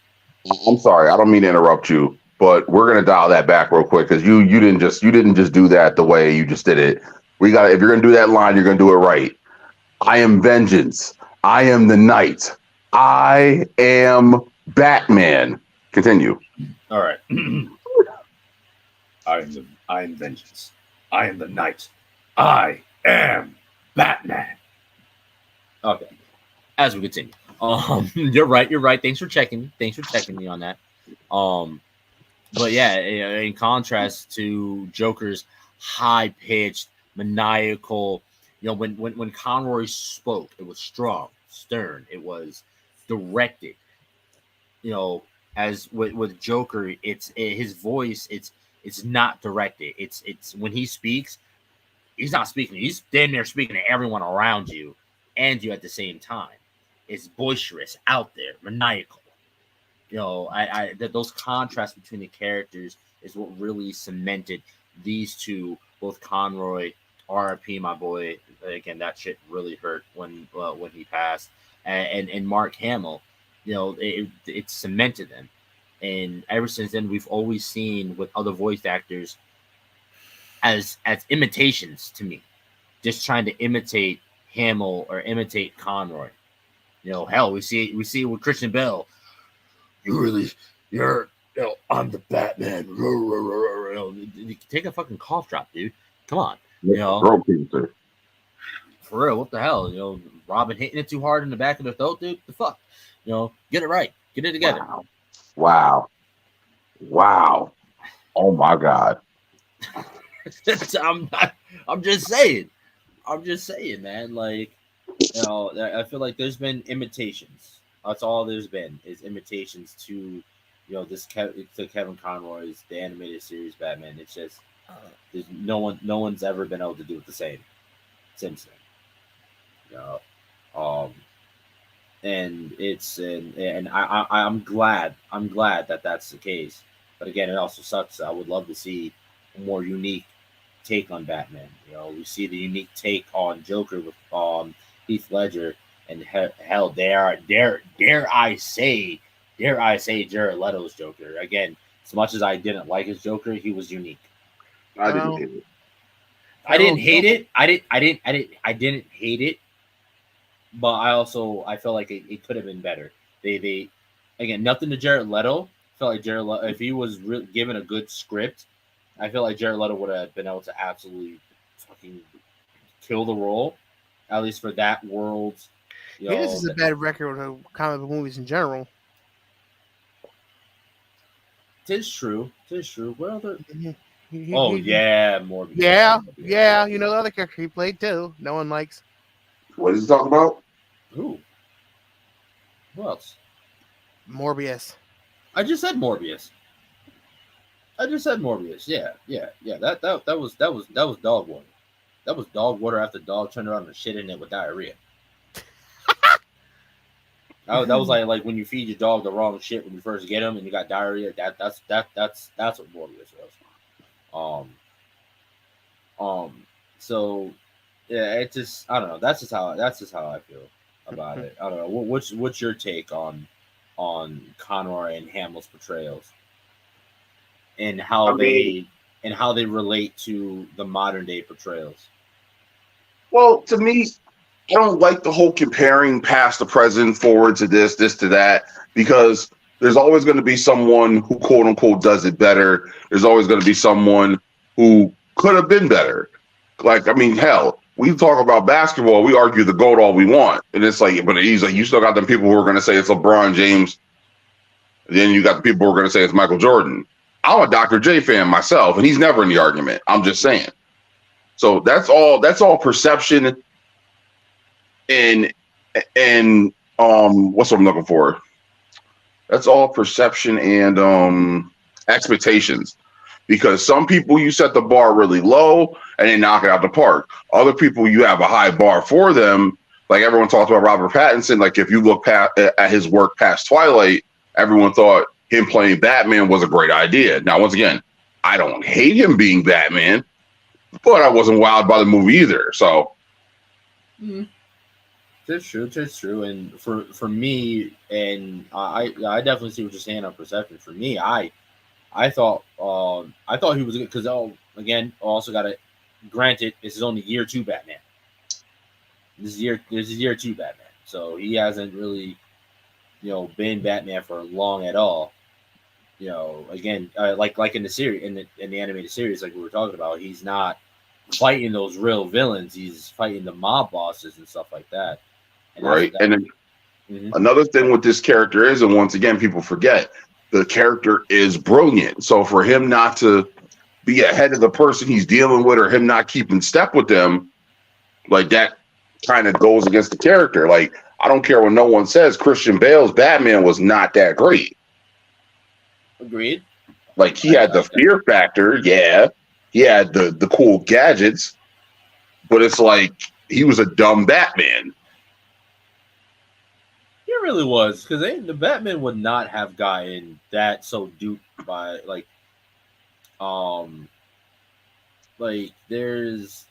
I'm sorry, I don't mean to interrupt you, but we're gonna dial that back real quick because you didn't just do that the way you just did it. We got if you're gonna do that line, you're gonna do it right. I am vengeance. I am the night. I am Batman. Continue. All right. I am vengeance. I am the night. I am Batman. Okay. As we continue. You're right. Thanks for checking me on that. But yeah, in contrast to Joker's high pitched, maniacal, when Conroy spoke, it was strong, stern, it was directed. As with Joker, his voice, it's not directed. It's when he speaks, he's not speaking. He's damn near speaking to everyone around you and you at the same time. It's boisterous, out there, maniacal. Those contrasts between the characters is what really cemented these two, both Conroy, R.I.P. my boy. Again, that shit really hurt when he passed, and Mark Hamill. It cemented them, and ever since then, we've always seen with other voice actors as imitations to me, just trying to imitate Hamill or imitate Conroy. Hell, we see it with Christian Bale. I'm the Batman. Take a fucking cough drop, dude. Come on. Throat cancer. For real, what the hell? Robin hitting it too hard in the back of the throat, dude. The fuck? Get it right. Get it together. Wow. Oh my God. I'm just saying. Man. Like, I feel like there's been imitations. That's all there's been is imitations to, to Kevin Conroy's the animated series Batman. It's just there's no one's ever been able to do it the same since then. And I'm glad that that's the case. But again, it also sucks. I would love to see a more unique take on Batman. We see the unique take on Joker with Heath Ledger, and hell, dare I say Jared Leto's Joker. Again, as much as I didn't like his Joker, he was unique. I didn't hate it. I didn't hate it. I didn't hate it. But I felt like it could have been better. They again, nothing to Jared Leto. I felt like Jared Leto, if he was given a good script, I feel like Jared Leto would have been able to absolutely fucking kill the role, at least for that world. This is a bad record with comic book movies in general. Tis true. What other? Morbius. Yeah. Yeah. The other character he played too. No one likes. What is he talking about? Who else? Morbius. I just said Morbius. Yeah. That was dog water. That was dog water after dog turned around and shit in it with diarrhea. That was like when you feed your dog the wrong shit when you first get him and you got diarrhea. That's what Morbius was. So yeah, it just I don't know. That's just how I feel about it. I don't know. What's your take on Conroy and Hamill's portrayals and how they relate to the modern day portrayals? Well, to me, I don't like the whole comparing past to present, forward to this to that, because there's always going to be someone who quote unquote does it better. There's always going to be someone who could have been better. Like, I mean, hell, we talk about basketball, we argue the GOAT all we want. And it's like, but he's like, you still got them people who are going to say it's LeBron James. Then you got the people who are going to say it's Michael Jordan. I'm a Dr. J fan myself, and he's never in the argument. I'm just saying. So that's all perception and what's what I'm looking for? That's all perception and expectations. Because some people you set the bar really low and they knock it out the park. Other people you have a high bar for them. Like everyone talked about Robert Pattinson. Like if you look at his work past Twilight, everyone thought him playing Batman was a great idea. Now, once again, I don't hate him being Batman, but I wasn't wowed by the movie either. So That's true. And for me, and I definitely see what you're saying on perception. For me, I thought he was good because again, also got to granted this is only year 2 Batman. This is year 2 Batman, so he hasn't really been Batman for long at all. Again, like in the series in the animated series, like we were talking about, he's not fighting those real villains. He's fighting the mob bosses and stuff like that. And right, and then another thing with this character is, and once again, people forget. The character is brilliant. So for him not to be ahead of the person he's dealing with or him not keeping step with them, like that kind of goes against the character. Like, I don't care what no one says, Christian Bale's Batman was not that great. Agreed. Like, he had the fear factor, yeah. He had the cool gadgets, but it's like he was a dumb Batman. It really was, because the Batman would not have gotten that so duped by there's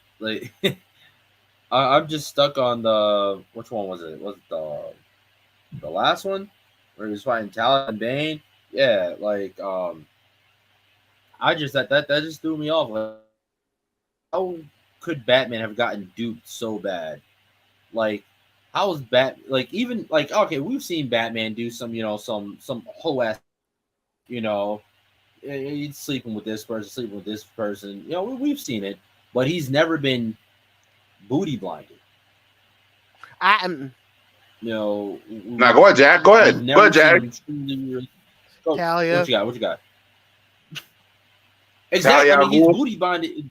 I'm just stuck on the which one was it? Was it the last one where he was fighting Talia and Bane? Yeah, I just that just threw me off. Like, how could Batman have gotten duped so bad? Like, how is even okay, we've seen Batman do some whole ass, he's sleeping with this person. We've seen it, but he's never been booty blinded. Now go ahead, Jack. Go ahead, Jack. Talia. What you got? Exactly. I mean, he's booty blinded.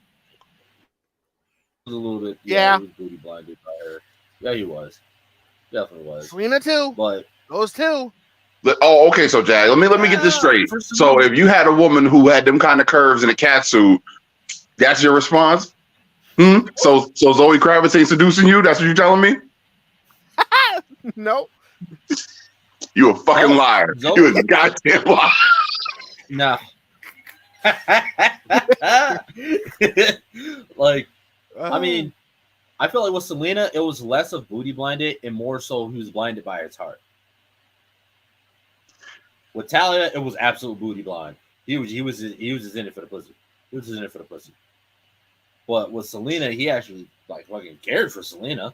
A little bit. Yeah. He was booty blinded by her. Yeah, he was. Definitely was. Selena too. But those two. Oh, okay. So, Jack, let me get this straight. So, if you had a woman who had them kind of curves in a cat suit, that's your response? So Zoe Kravitz ain't seducing you? That's what you're telling me? No. You a fucking liar. You a goddamn liar. No. I mean, I feel like with Selena, it was less of booty blinded and more so he was blinded by his heart. With Talia, it was absolute booty blind. He was just in it for the pussy. But with Selena, he actually fucking cared for Selena.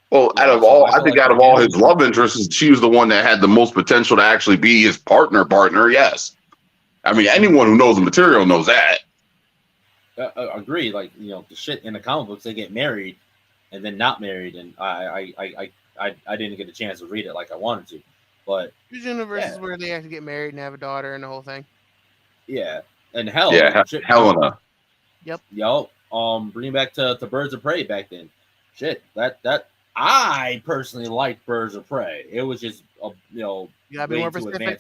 Well, out of all his love interests, she was the one that had the most potential to actually be his partner. Yes. I mean, anyone who knows the material knows that. Agree. The shit in the comic books, they get married and then not married, and I didn't get a chance to read it like I wanted to. But there's universes where they have to get married and have a daughter and the whole thing. Yeah, and hell, Helena. Yep. Bring back to Birds of Prey back then. Shit, that I personally liked Birds of Prey. It was just you gotta be more specific.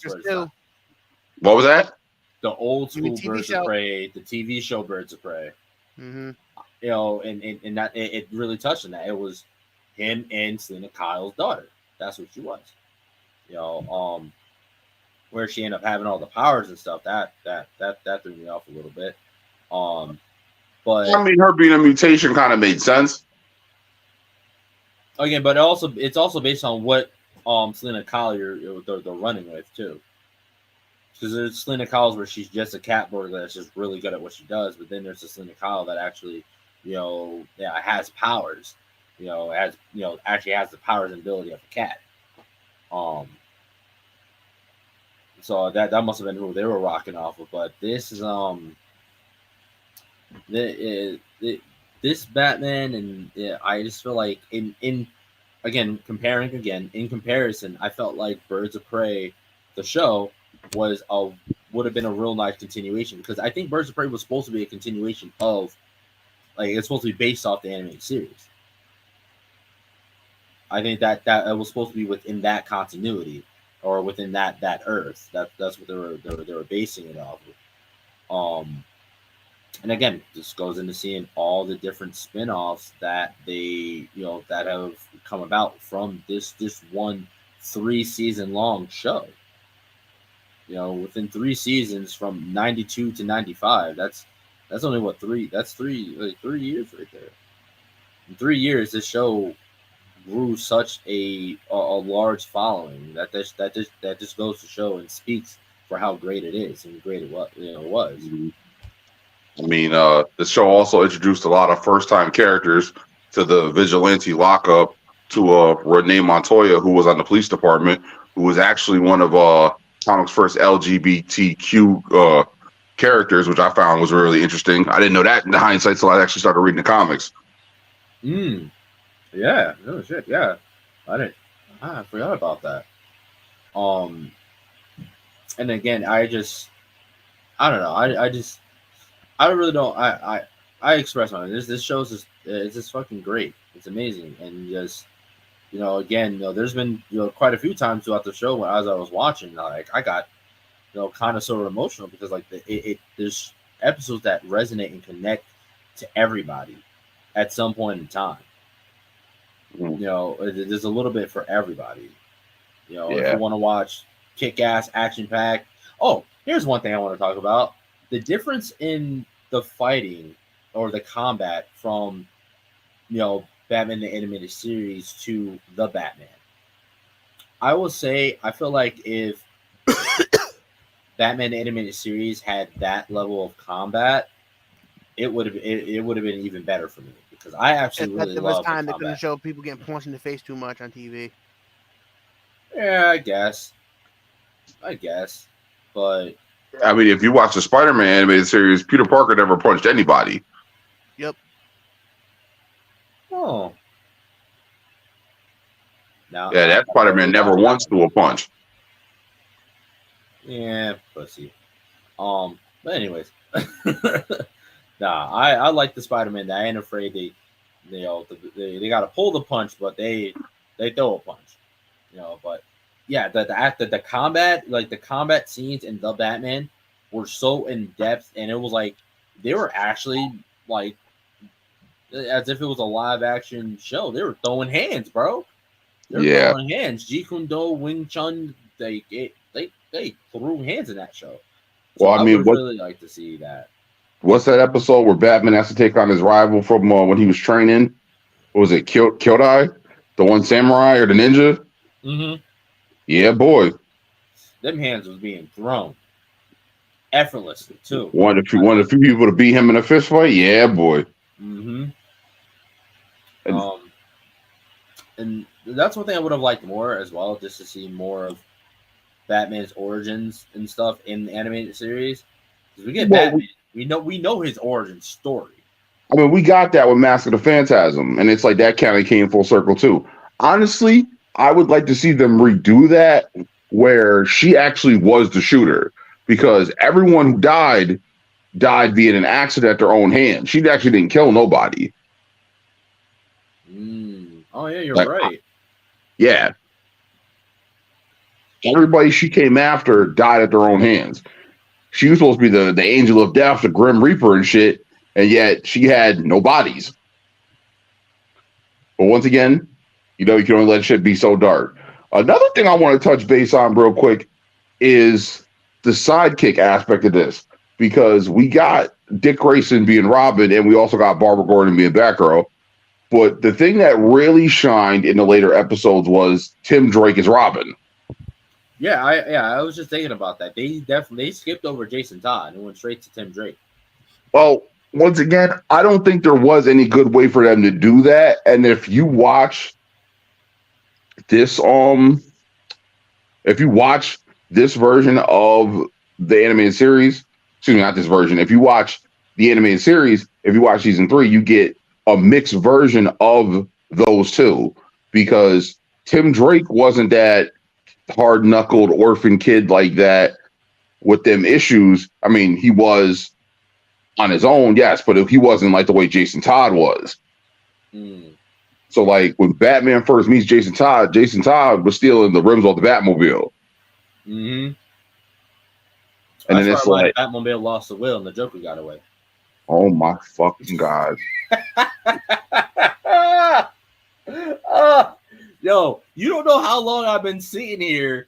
What was that? The old school Birds of Prey, the TV show Birds of Prey. Mm-hmm. And that it really touched on that. It was him and Selena Kyle's daughter. that's what she was. Where she ended up having all the powers and stuff, that threw me off a little bit. But I mean, her being a mutation kind of made sense. Again, but it's also based on what Selena Collier they're running with too. Because there's Selena Kyle where she's just a cat burglar that's just really good at what she does, but then there's the Selena Kyle that actually, has powers. Actually has the powers and ability of a cat. So that must have been who they were rocking off of. But this is this Batman, and I just feel like in comparison, I felt like Birds of Prey, the show, would have been a real nice continuation, because I think Birds of Prey was supposed to be a continuation of, like, it's supposed to be based off the animated series. I think that it was supposed to be within that continuity, or within that Earth. That's what they were basing it off of. And again, this goes into seeing all the different spin-offs that they that have come about from this one 3-season long show. Within 3 seasons from 92 to 95, that's only what 3 years right there. In 3 years, this show grew such a large following that just goes to show and speaks for how great it is and great it was. Mm-hmm. I mean, the show also introduced a lot of first-time characters to the vigilante lockup, to Renee Montoya, who was on the police department, who was actually one of comics' first LGBTQ characters, which I found was really interesting. I didn't know that in hindsight until I actually started reading the comics. Yeah. Oh shit. Yeah. I forgot about that. And again, I don't know. I really don't. I express my mind. This show's it's just fucking great. It's amazing, and just again, there's been quite a few times throughout the show as I was watching, like I got kind of sort of emotional, because like there's episodes that resonate and connect to everybody at some point in time. There's a little bit for everybody. If you want to watch kick-ass, action-packed. Oh, here's one thing I want to talk about. The difference in the fighting or the combat from, Batman the Animated Series to the Batman. I will say, I feel like if Batman the Animated Series had that level of combat, it would have been even better for me, because I actually really love the combat. They couldn't show people getting punched in the face too much on TV. Yeah, I guess. But I mean, if you watch the Spider-Man animated series, Peter Parker never punched anybody. Yep. Oh. Now, yeah, that Spider-Man never once threw a punch. Yeah, pussy. But anyways, I like the Spider-Man. I ain't afraid they got to pull the punch, but they throw a punch. But yeah, the combat, like the combat scenes in the Batman, were so in depth, and it was like they were actually like as if it was a live action show. They were throwing hands, bro. They were throwing hands. Jeet Kune Do, Wing Chun, they threw hands in that show. So I would really like to see that. What's that episode where Batman has to take on his rival from when he was training? What was it, Kyodai? The one samurai or the ninja? Mm-hmm. Yeah, boy. Them hands was being thrown effortlessly too. One of the few people to beat him in a fist fight. Yeah, boy. Mm-hmm. And that's one thing I would have liked more as well, just to see more of Batman's origins and stuff in the animated series. Because we get Batman, we know his origin story. I mean, we got that with Mask of the Phantasm, and it's like that kind of came full circle too. Honestly, I would like to see them redo that where she actually was the shooter, because everyone who died via an accident at their own hand. She actually didn't kill nobody. Oh yeah, you're right. Yeah. Everybody she came after died at their own hands. She was supposed to be the angel of death, the Grim Reaper and shit, and yet she had no bodies. But once again, you can only let shit be so dark. Another thing I want to touch base on real quick is the sidekick aspect of this, because we got Dick Grayson being Robin, and we also got Barbara Gordon being Batgirl. But the thing that really shined in the later episodes was Tim Drake as Robin. Yeah, I was just thinking about that. They skipped over Jason Todd and went straight to Tim Drake. Well, once again, I don't think there was any good way for them to do that. And if you watch this, if you watch this version of the animated series, excuse me, not this version. If you watch the animated series, if you watch season 3, you get a mixed version of those two, because Tim Drake wasn't that hard-knuckled orphan kid like that with them issues. I mean, he was on his own, yes, but he wasn't like the way Jason Todd was. So, like, when Batman first meets Jason Todd was stealing the rims off the Batmobile. Mm-hmm. And then it's like Batmobile lost the will and the Joker got away. Oh my fucking god! Yo, you don't know how long I've been sitting here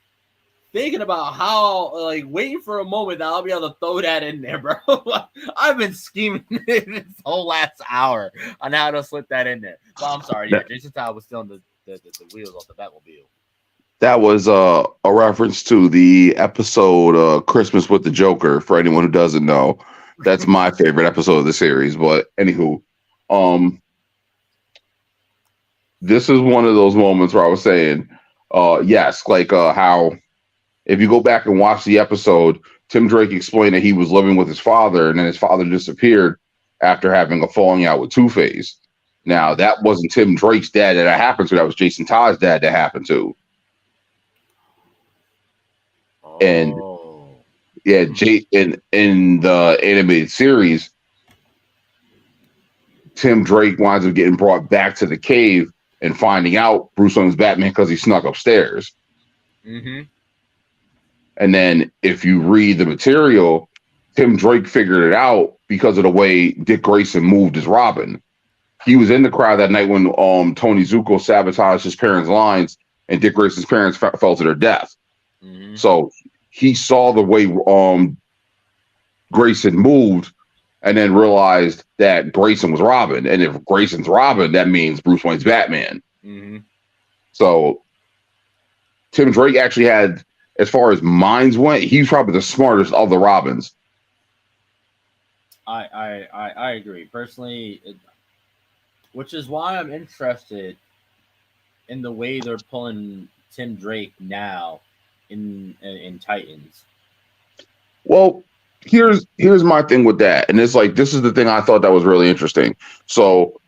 thinking about how, like, waiting for a moment that I'll be able to throw that in there, bro. I've been scheming this whole last hour on how to slip that in there. So I'm sorry. Yeah, Jason Todd was still on the wheels off the Batmobile. That was a reference to the episode Christmas with the Joker, for anyone who doesn't know. That's my favorite episode of the series. But anywho, this is one of those moments where I was saying, yes, like how if you go back and watch the episode, Tim Drake explained that he was living with his father, and then his father disappeared after having a falling out with Two-Face. Now, that wasn't Tim Drake's dad that happened to. That was Jason Todd's dad that happened to. And yeah, in the animated series, Tim Drake winds up getting brought back to the cave and finding out Bruce Wayne's Batman because he snuck upstairs. Mm-hmm. And then if you read the material, Tim Drake figured it out because of the way Dick Grayson moved as Robin. He was in the crowd that night when Tony Zuko sabotaged his parents' lines and Dick Grayson's parents fell to their death. Mm-hmm. So he saw the way Grayson moved and then realized that Grayson was Robin. And if Grayson's Robin, that means Bruce Wayne's Batman. Mm-hmm. So Tim Drake actually had, as far as minds went, he's probably the smartest of the Robins. I agree. Personally, which is why I'm interested in the way they're pulling Tim Drake now in Titans. Well, here's my thing with that. And it's like, this is the thing I thought that was really interesting. So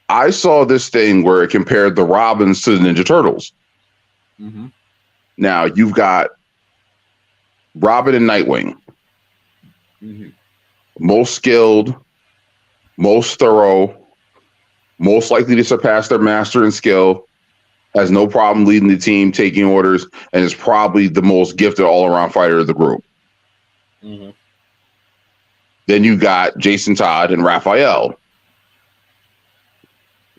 I saw this thing where it compared the Robins to the Ninja Turtles. Mm-hmm. Now you've got Robin and Nightwing. Mm-hmm. Most skilled, most thorough, most likely to surpass their master in skill, has no problem leading the team, taking orders, and is probably the most gifted all-around fighter of the group. Mm-hmm. Then you got Jason Todd and Raphael.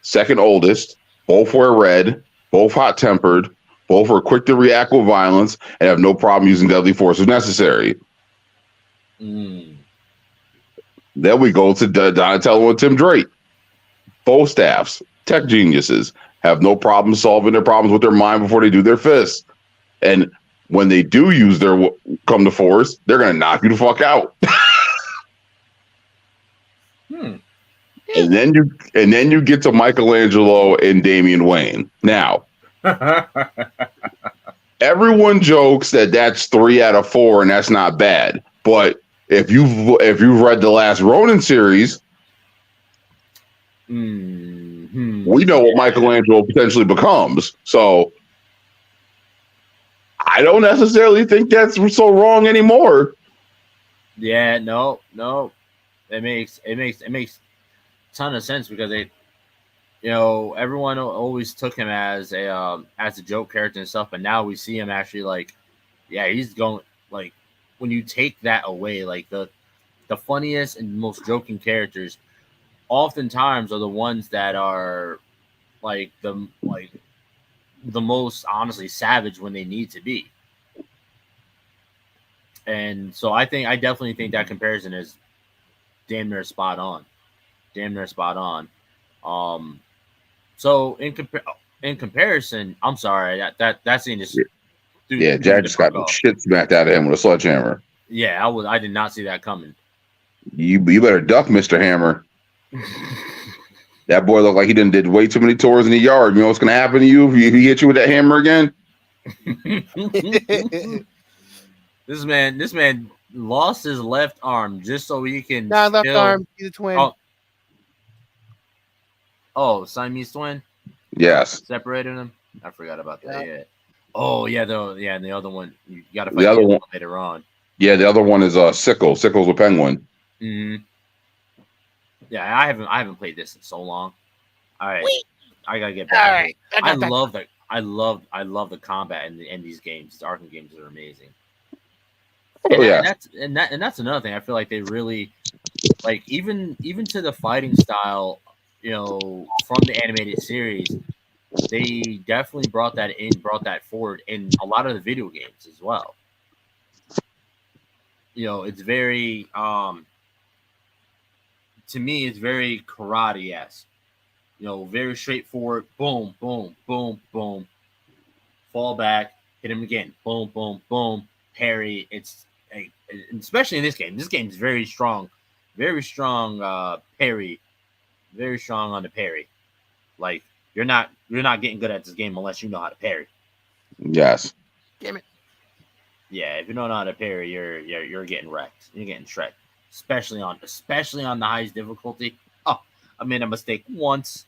Second oldest, both wear red, both hot-tempered, both are quick to react with violence, and have no problem using deadly force if necessary. Mm. Then we go to Donatello and Tim Drake. Both staffs, tech geniuses, have no problem solving their problems with their mind before they do their fists. And when they do use their come to force, they're going to knock you the fuck out. And then you get to Michelangelo and Damian Wayne. Now, everyone jokes that that's 3 out of 4 and that's not bad. But if you've read the last Ronin series, we know what Michelangelo potentially becomes. So I don't necessarily think that's so wrong anymore. Yeah, no. It makes a ton of sense because everyone always took him as a joke character and stuff, but now we see him actually he's going, like, when you take that away, like the funniest and most joking characters oftentimes are the ones that are the the most honestly savage when they need to be. And so I definitely think that comparison is damn near spot on. Damn near spot on. So in comparison, I'm sorry that scene just Yeah, threw me Jack the just got fuck the off. shit smacked out of him with a sledgehammer. Yeah, I did not see that coming. You better duck, Mr. Hammer. That boy looked like he did way too many tours in the yard. You know what's gonna happen to you if he hit you with that hammer again? This man lost his left arm just so he can Not left still. arm. He's a twin. Siamese twin. Yes. Separated him. I forgot about that. Yeah. Yeah. Oh yeah, though. Yeah, and the other one you got to fight The other one later on. Yeah, the other one is Sickle. Sickle's a penguin. Mm-hmm. Yeah, I haven't played this in so long. All right, I gotta get back. All right. I love the combat in these games. These Arkham games are amazing. Oh yeah. And that's another thing. I feel like they really like even to the fighting style, from the animated series, they definitely brought that forward in a lot of the video games as well. It's very to me it's very karate-esque. Very straightforward. Boom, boom, boom, boom. Fall back, hit him again. Boom, boom, boom. Parry. It's especially in this game. This game is very strong parry. Very strong on the parry. Like you're not getting good at this game unless you know how to parry. Yes. Damn it. Yeah, if you don't know how to parry, you're getting wrecked. You're getting shredded. Especially on the highest difficulty. Oh, I made a mistake once.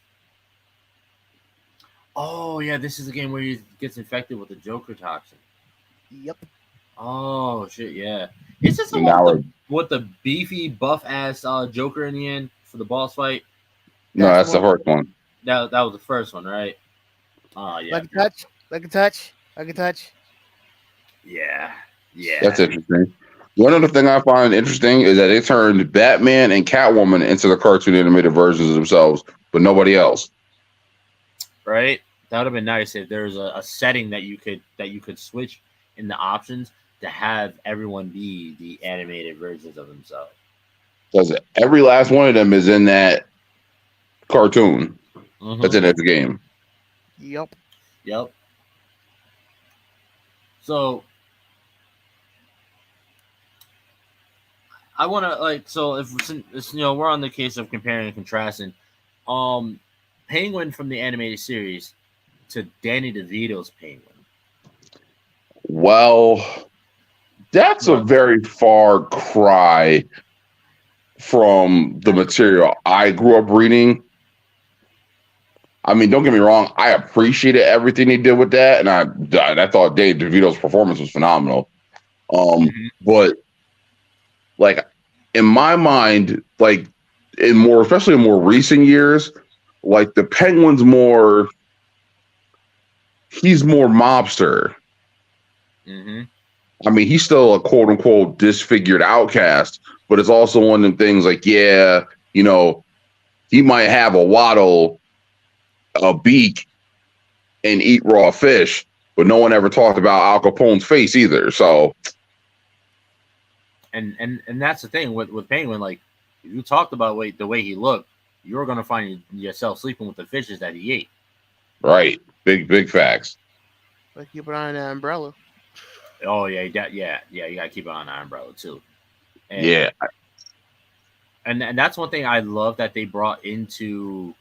Oh yeah, this is a game where he gets infected with the Joker toxin. Yep. Oh shit, yeah. Is this the one with the beefy buff ass Joker in the end for the boss fight? No, that's the first one. That was the first one, right? Oh yeah. Like a touch. Yeah. Yeah. That's interesting. One other thing I find interesting is that they turned Batman and Catwoman into the cartoon animated versions of themselves, but nobody else. Right? That would have been nice if there was a setting that you could switch in the options to have everyone be the animated versions of themselves. Because every last one of them is in that cartoon. That's in the game. Yep. So I want to if we're on the case of comparing and contrasting, Penguin from the animated series to Danny DeVito's Penguin. Well, that's a very far cry from the material I grew up reading. I mean, don't get me wrong. I appreciated everything he did with that, and I thought Dave DeVito's performance was phenomenal. But like in my mind, like especially in more recent years, like the Penguin's he's more mobster. I mean, he's still a quote unquote disfigured outcast, but it's also one of them things like, he might have a waddle, a beak, and eat raw fish, but no one ever talked about Al Capone's face either. So, and that's the thing with Penguin. Like, if you talked about the way he looked, you're gonna find yourself sleeping with the fishes that he ate. Right, big facts. Like keep it on an umbrella. Oh yeah, you gotta keep it on an umbrella too. And, and that's one thing I love that they brought into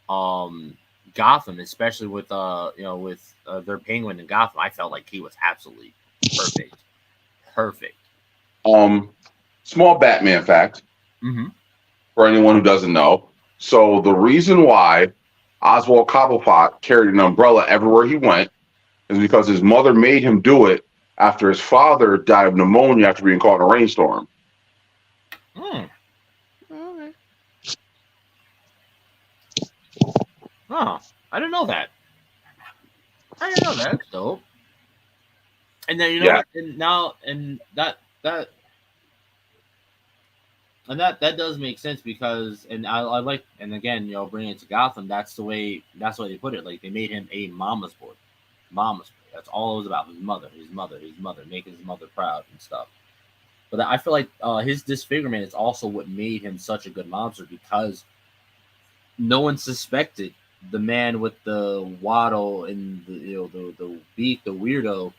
Gotham, especially with their Penguin in Gotham. I felt like he was absolutely perfect. Small Batman fact for anyone who doesn't know. So the reason why Oswald Cobblepot carried an umbrella everywhere he went is because his mother made him do it after his father died of pneumonia after being caught in a rainstorm. Okay. Oh, I didn't know that. That's dope. And then what? And now that does make sense because I like, and again, bringing it to Gotham, that's the way they put it. Like they made him a mama's boy. Mama's Boy. That's all it was about. His mother, making his mother proud and stuff. But I feel like his disfigurement is also what made him such a good monster because no one suspected the man with the waddle and the beak, the weirdo,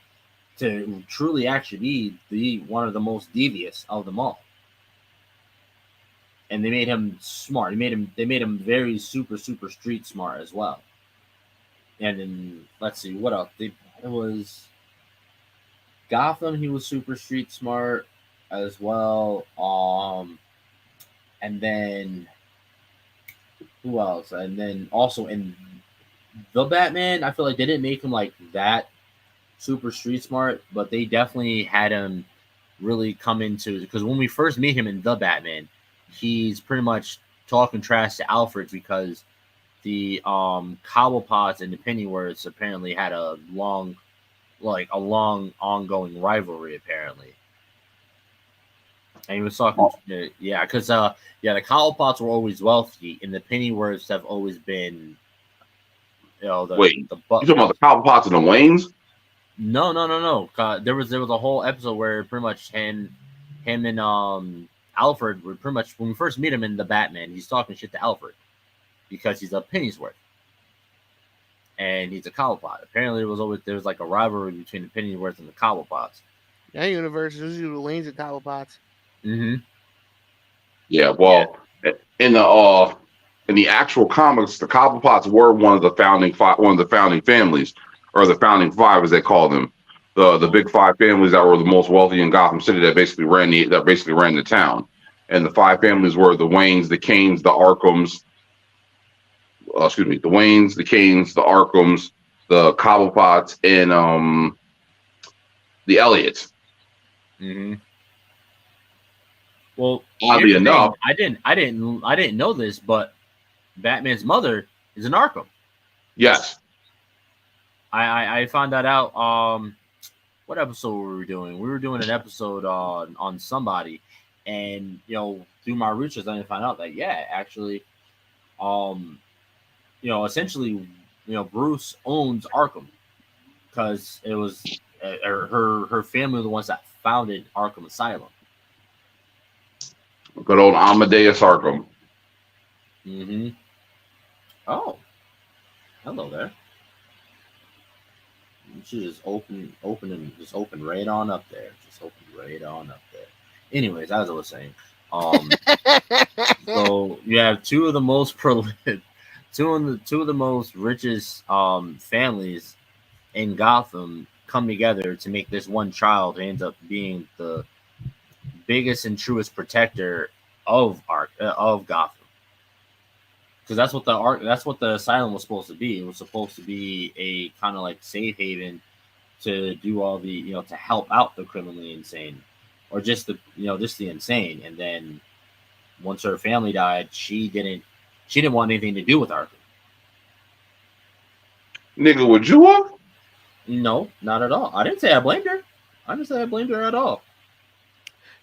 to truly actually be the one of the most devious of them all. And they made him smart. They made him very super street smart as well. And then let's see what else. It was Gotham. He was super street smart as well. And then who else? And then also in the Batman, I feel like they didn't make him like that super street smart, but they definitely had him really come into, because when we first meet him in the Batman, he's pretty much talking trash to Alfred because the Cobblepots and the Pennyworths apparently had a long ongoing rivalry apparently. And he was talking, because the Cobblepots were always wealthy, and the Pennyworths have always been, Wait, you talking about the Cobblepots and the Waynes? No. There was a whole episode where pretty much him and Alfred were pretty much, when we first meet him in the Batman, he's talking shit to Alfred because he's a Pennyworth and he's a Cobblepot. Apparently, there was like a rivalry between the Pennyworths and the Cobblepots. That universe is usually the Waynes and Cobblepots. Mm-hmm. Yeah, well, in the actual comics, the Cobblepots were one of the founding families, or the founding five, as they call them, the big five families that were the most wealthy in Gotham City that basically ran the town. And the five families were the Waynes, the Canes, the Arkhams. The Waynes, the Canes, the Arkhams, the Cobblepots, and the Elliots. Mm-hmm. Well, oddly enough, I didn't know this, but Batman's mother is an Arkham. Yes. I found that out. What episode were we doing? We were doing an episode on somebody, and through my research, I find out that actually, essentially, Bruce owns Arkham because it was her family were the ones that founded Arkham Asylum. Good old Amadeus Arkham. Mm-hmm. Oh, hello there. She just open right on up there. Anyways, as I was saying, so you have two of the most richest families in Gotham come together to make this one child who ends up being the biggest and truest protector of Gotham. Because that's what the asylum was supposed to be. It was supposed to be a kind of like safe haven to do all the to help out the criminally insane, or just the insane. And then once her family died, she didn't want anything to do with Arkham. Nigga, would you have? No, not at all. I didn't say I blamed her. I didn't say I blamed her at all.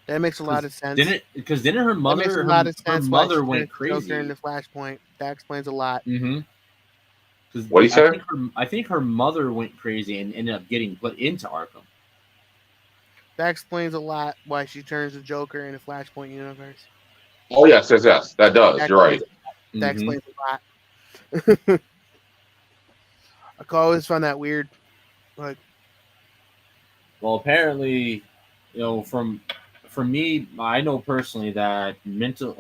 That makes a lot of sense. Didn't her mother? That makes a lot of sense. Her mother went crazy during the Flashpoint. That explains a lot. Mm-hmm. What do you say? I think her mother went crazy and ended up getting put into Arkham. That explains a lot why she turns the Joker in the Flashpoint universe. Oh yes. That does. You're right. That explains a lot. I always find that weird. Like, well, apparently, for me, I know personally that mental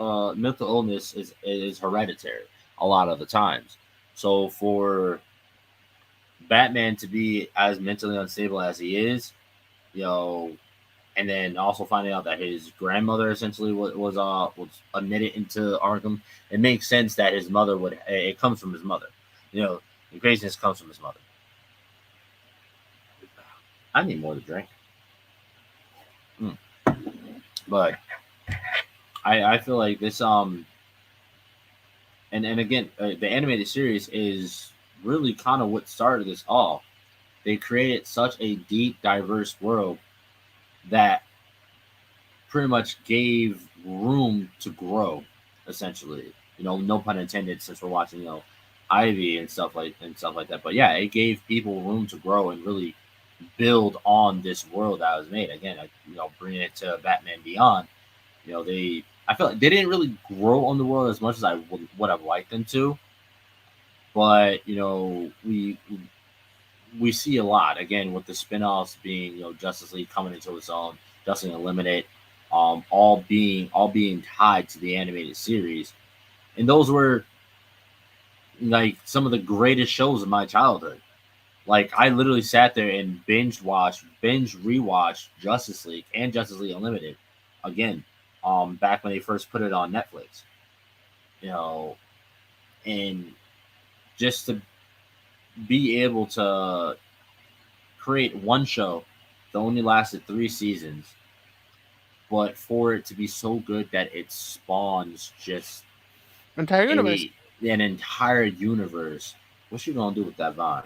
illness is hereditary a lot of the times. So for Batman to be as mentally unstable as he is, and then also finding out that his grandmother essentially was admitted into Arkham, it makes sense that his mother it comes from his mother. The craziness comes from his mother. I need more to drink. But I feel like this and again the animated series is really kind of what started this all. They created such a deep, diverse world that pretty much gave room to grow, essentially. No pun intended, since we're watching Ivy and stuff like that. But yeah, it gave people room to grow and really build on this world that was made. Again, bringing it to Batman Beyond. I feel like they didn't really grow on the world as much as I would have liked them to. But we see a lot again with the spin-offs being Justice League coming into its own, Justice League Unlimited, all being tied to the animated series, and those were like some of the greatest shows of my childhood. Like I literally sat there and binge rewatched Justice League and Justice League Unlimited again, back when they first put it on Netflix, and just to be able to create one show that only lasted 3 seasons, but for it to be so good that it spawns just entire universe. An entire universe. What you gonna do with that vine?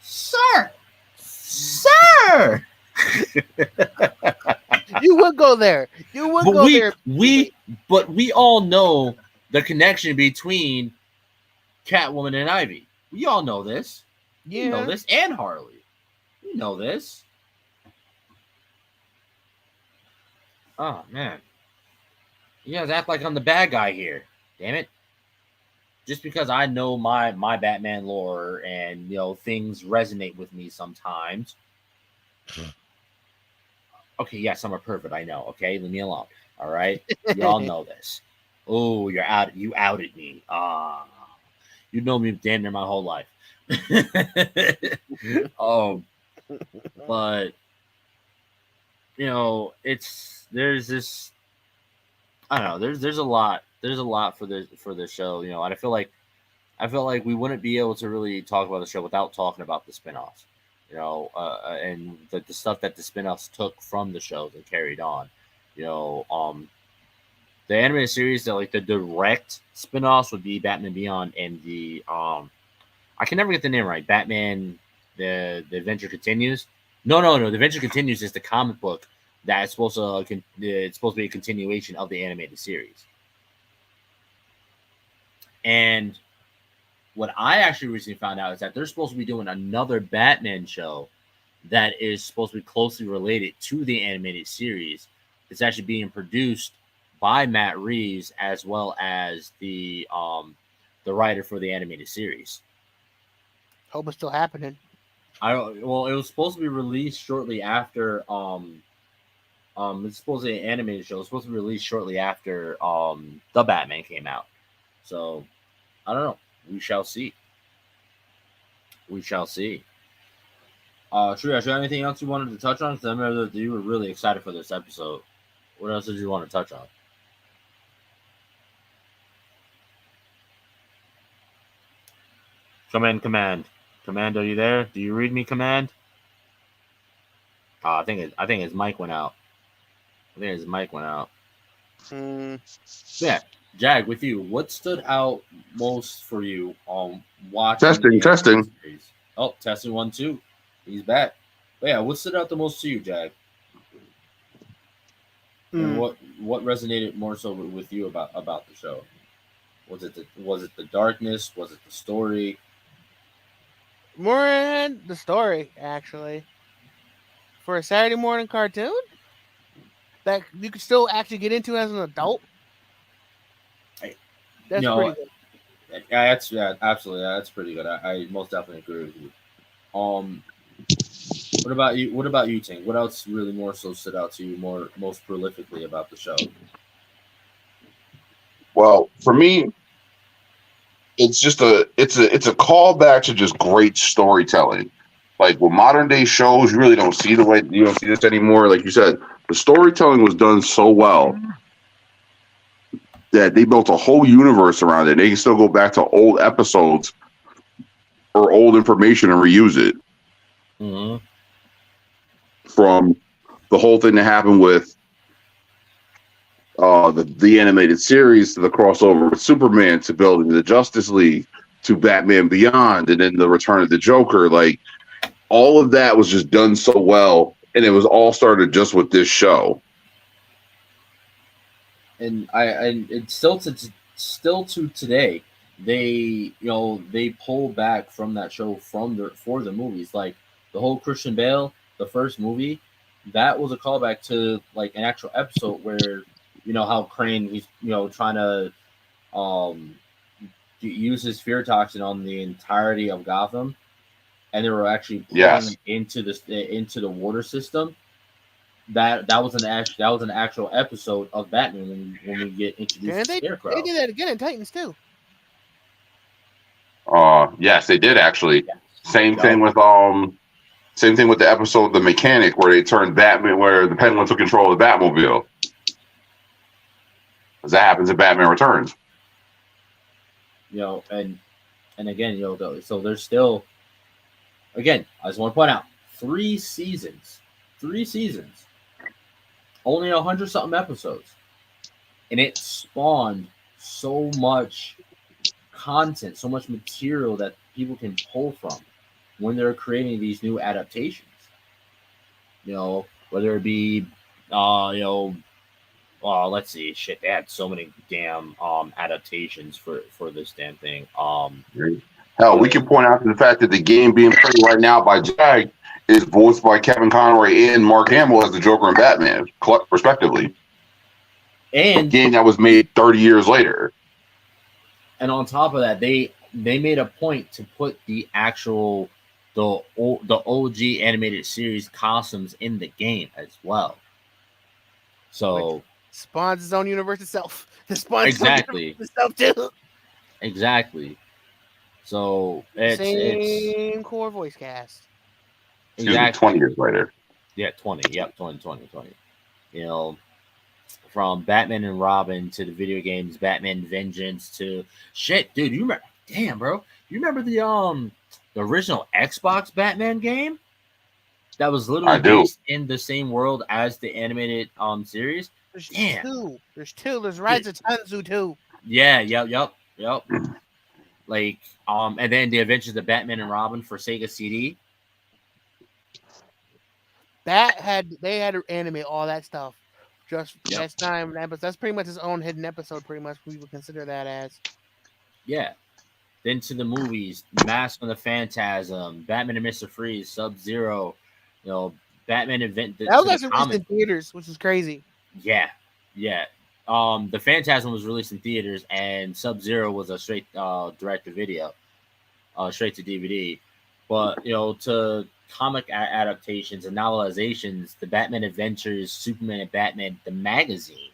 Sir! You would go there. But we all know the connection between Catwoman and Ivy. We all know this. Yeah. You know this. And Harley. You know this. Oh, man. You guys act like I'm the bad guy here. Damn it. Just because I know my Batman lore and, things resonate with me sometimes. Okay, yes, I'm a pervert. I know. Okay, leave me alone. All right? Y'all know this. Oh, you outed me. You know me damn near my whole life. But there's this. I don't know. There's a lot. There's a lot for the show. And I feel like we wouldn't be able to really talk about the show without talking about the spinoffs. And the stuff that the spinoffs took from the shows and carried on. The animated series that like the direct spinoffs would be Batman Beyond and the I can never get the name right. Batman the Adventure Continues. No. The Adventure Continues is the comic book that's supposed to be a continuation of the animated series. And what I actually recently found out is that they're supposed to be doing another Batman show that is supposed to be closely related to the animated series. It's actually being produced by Matt Reeves as well as the writer for the animated series. Hope it's still happening. It was supposed to be released shortly after. It's supposed to be an animated show. It's supposed to be released shortly after the Batman came out. So I don't know. We shall see. Trish, you have anything else you wanted to touch on? Because I remember that you were really excited for this episode. What else did you want to touch on? Come in, Command. Command, are you there? Do you read me, Command? I think his mic went out. Yeah, Jag, with you, what stood out most for you on watching? Testing. Oh, testing 1, 2. He's back. But yeah, what stood out the most to you, Jag? And what resonated more so with you about the show? Was it the darkness? Was it the story? More in the story, actually. For a Saturday morning cartoon that you could still actually get into as an adult. That's pretty good. Yeah, absolutely. That's pretty good. I most definitely agree with you. What about you? What about you, Ting? What else really more so stood out to you most prolifically about the show? Well, for me, it's just a callback to just great storytelling. Like with modern day shows, you really don't see this anymore. Like you said, the storytelling was done so well that they built a whole universe around it. They can still go back to old episodes or old information and reuse it. Mm-hmm. From the whole thing that happened with the animated series to the crossover with Superman to building the Justice League to Batman Beyond and then the return of the Joker, like all of that was just done so well, and it was all started just with this show. And it's still to today, they pull back from that show for the movies. Like the whole Christian Bale, the first movie, that was a callback to like an actual episode where how Crane he's trying to um use his fear toxin on the entirety of Gotham, and they were actually putting Yes. it into the water system. That was an actual episode of Batman when we get introduced And to they Scarecrow. did that again in Titans too. Yes, they did actually. Yes. Same Yep. thing with Same thing with the episode The Mechanic, where they turned Batman, where the Penguin took control of the Batmobile. Because that happens in Batman Returns. And again, so there's still, again, I just want to point out 3 seasons, only 100 something episodes, and it spawned so much content, so much material that people can pull from when they're creating these new adaptations. Whether it be, let's see, shit, they had so many damn adaptations for this damn thing. Hell, we can point out to the fact that the game being played right now by Jag is voiced by Kevin Conroy and Mark Hamill as the Joker and Batman, respectively. And a game that was made 30 years later. And on top of that, they made a point to put the actual the OG animated series costumes in the game as well. So spawns its own universe itself. It spawns exactly its own universe itself too. Exactly. So it's same core voice cast. Exactly. 20 years later. Yeah, 20. Yep, 20. From Batman and Robin to the video games, Batman Vengeance to shit, dude. You remember? Damn, bro. You remember the original Xbox Batman game? That was literally based in the same world as the animated series. There's Damn. two. There's Rise of Tanzu too. Yeah, yep. Like, and then the Adventures of Batman and Robin for Sega CD. They had to animate all that stuff. Just last time, but that's pretty much his own hidden episode. Pretty much, we would consider that as. Yeah. Then to the movies, Mask of the Phantasm, Batman and Mr. Freeze, Sub-Zero, Batman event. That was actually released in theaters, which is crazy. Yeah. The Phantasm was released in theaters, and Sub-Zero was a straight direct to video, straight to DVD. But to comic adaptations and novelizations, the Batman Adventures, Superman and Batman, the magazine.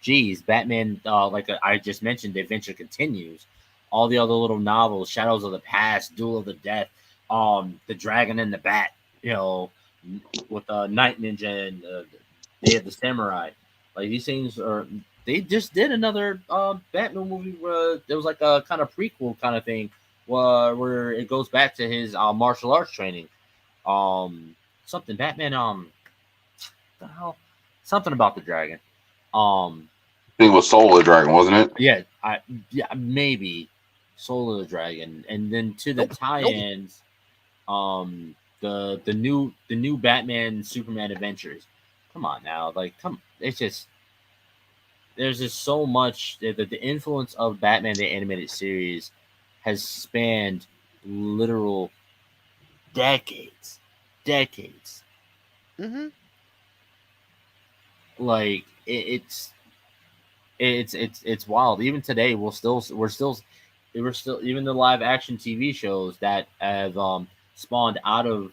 Geez, Batman, like I just mentioned, the adventure continues. All the other little novels, Shadows of the Past, Duel of the Death, The Dragon and the Bat, with Night Ninja and Day of the Samurai. Like these things are. They just did another Batman movie where there was like a kind of prequel kind of thing, where it goes back to his martial arts training. Something Batman. The hell, something about the dragon. I think it was Soul of the Dragon, wasn't it? Yeah, maybe Soul of the Dragon, and then to the tie-ins, the new Batman Superman Adventures. Come on now, it's just there's just so much that the influence of Batman the animated series has spanned literal decades. Mm-hmm. Like it's wild. Even today, we're still even the live action TV shows that have spawned out of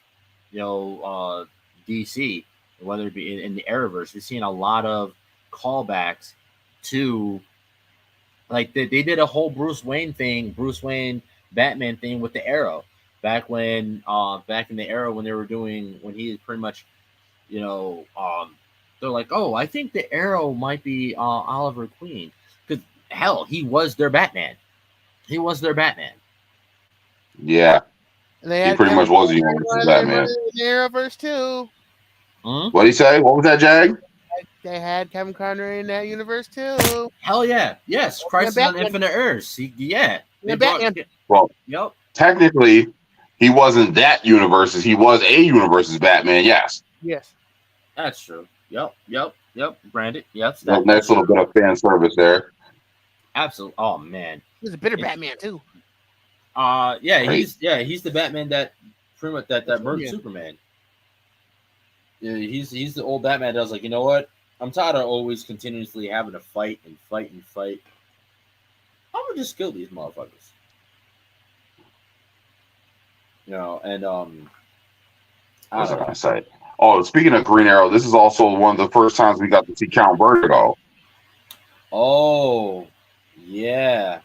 DC, whether it be in the Arrowverse, we've seen a lot of callbacks to, like they did a whole Bruce Wayne Batman thing with the Arrow back in the era when he pretty much they're like, oh, I think the Arrow might be Oliver Queen, because hell, he was their Batman. He pretty much was the universe's Batman. The Arrowverse too. What'd he say? What was that, Jag? They had Kevin Conroy in that universe too. Hell yeah, yes, Crisis on Infinite Earths. Well, technically, he wasn't that universe's. He was a universe's Batman. Yes. That's true. Yep. Branded. Yep. Nice little bit of fan service there. Absolutely. Oh man, He's a bitter Batman too. He's the Batman that pretty much that murdered Superman. Yeah, he's the old Batman that was like, you know what? I'm tired of always continuously having to fight and fight and fight. I'm gonna just kill these motherfuckers. You know, and What was I gonna say? Oh, speaking of Green Arrow, this is also one of the first times we got to see Count Vertigo. Oh, yeah.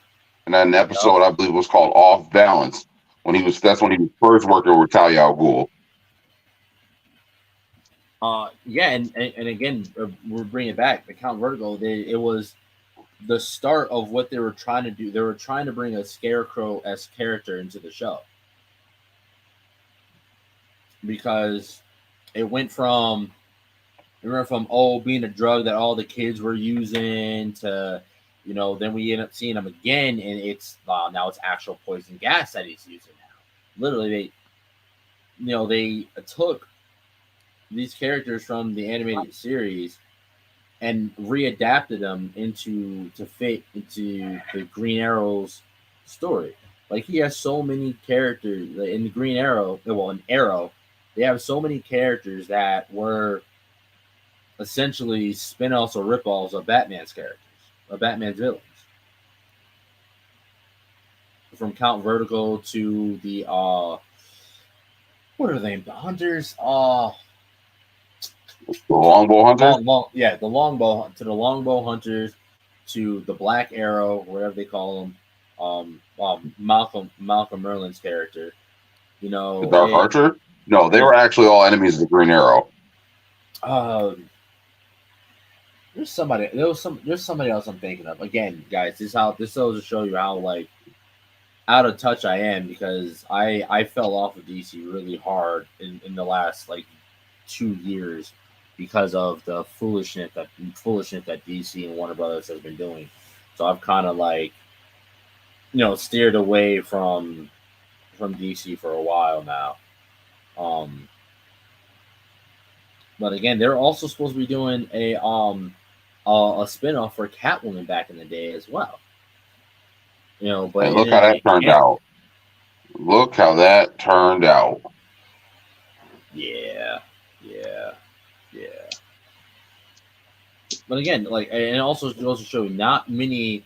And that episode, I believe, was called Off Balance. That's when he was first working with Talia al Ghul. And again, we're bringing it back. The Count Vertigo, it was the start of what they were trying to do. They were trying to bring a Scarecrow-esque character into the show. Because it went from being a drug that all the kids were using to, you know, then we end up seeing him again, and it's now it's actual poison gas that he's using now. Literally, they took these characters from the animated series and readapted them to fit into the Green Arrow's story. Like, he has so many characters in the Green Arrow. Well, in Arrow, they have so many characters that were essentially spin-offs or rip-offs of Batman's characters, of Batman's villains. From Count Vertigo to the what are they? The Hunters? The Longbow Hunters? The Longbow Hunters, to the Black Arrow, whatever they call them. Malcolm Merlin's character. You know, the Dark Archer? No, they were actually all enemies of the Green Arrow. There's somebody else I'm thinking of. Again, guys, this goes to show you how like out of touch I am, because I fell off of DC really hard in the last like 2 years because of the foolishness that DC and Warner Brothers has been doing. So I've kind of like, you know, steered away from DC for a while now. But again, they're also supposed to be doing a spinoff for Catwoman back in the day as well. You know, but look how that turned out. Look how that turned out. Yeah. But again, like, and it also goes to show not many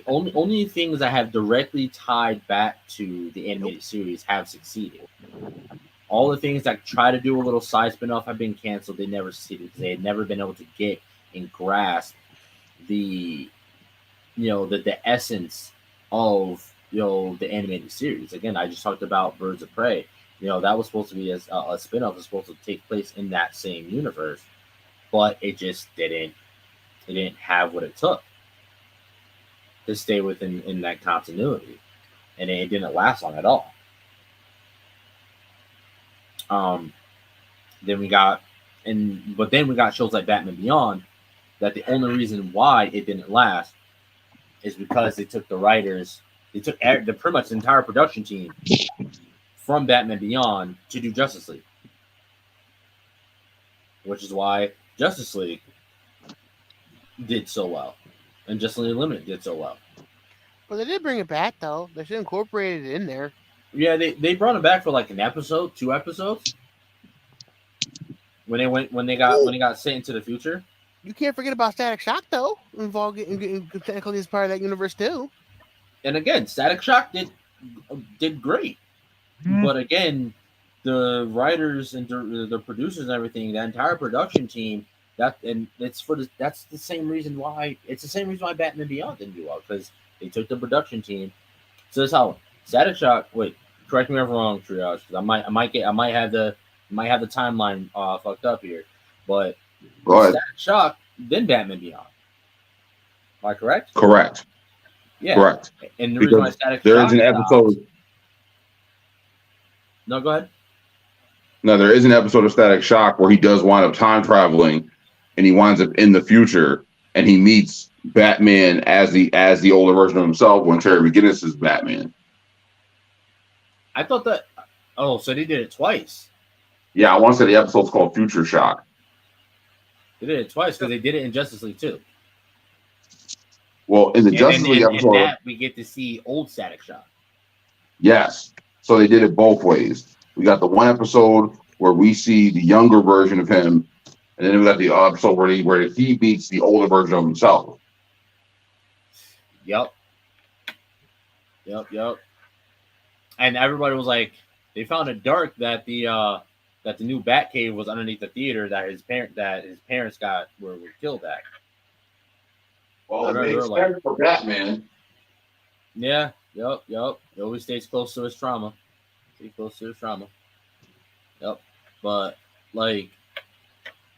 only things that have directly tied back to the animated series have succeeded. All the things that try to do a little side spin-off have been canceled. They never succeeded because they had never been able to get and grasp the essence of, you know, the animated series. Again, I just talked about Birds of Prey. You know, that was supposed to be a spin-off. It was supposed to take place in that same universe, but it just didn't. It didn't have what it took to stay within that continuity, and it didn't last long at all. Then we got shows like Batman Beyond, that the only reason why it didn't last is because they took pretty much the entire production team from Batman Beyond to do Justice League, which is why Justice League did so well, and Justice League Unlimited did so well. But they did bring it back, though. They should incorporate it in there. Yeah, they brought it back for like an episode, 2 episodes. When they got sent into the future. You can't forget about Static Shock, though. Involved in technically as part of that universe too. And again, Static Shock did great. Mm-hmm. But again, the writers and the producers and everything, that entire production team, that's the same reason why Batman Beyond didn't do well, because they took the production team. So that's how Static Shock. Wait, correct me if I'm wrong, Triage, because I might have the timeline fucked up here, but Static Shock, then Batman Beyond. Am I correct? Correct. Yeah. Correct. And the reason why Static there Shock is an episode. No, go ahead. No, there is an episode of Static Shock where he does wind up time traveling, and he winds up in the future, and he meets Batman as the older version of himself when Terry McGinnis is Batman. I thought that. Oh, so they did it twice. Yeah, I want to say the episode's called Future Shock. They did it twice because they did it in Justice League too. Well, in the Justice League and episode, that we get to see old Static Shock. yes. So they did it both ways. We got the one episode where we see the younger version of him, and then we got the episode where he beats the older version of himself. Yep. And everybody was like, they found it dark that the new Batcave was underneath the theater that his parents got were killed at. Well, it makes sense for Batman. Yeah. Yep. He always stays close to his trauma. Yep. But like,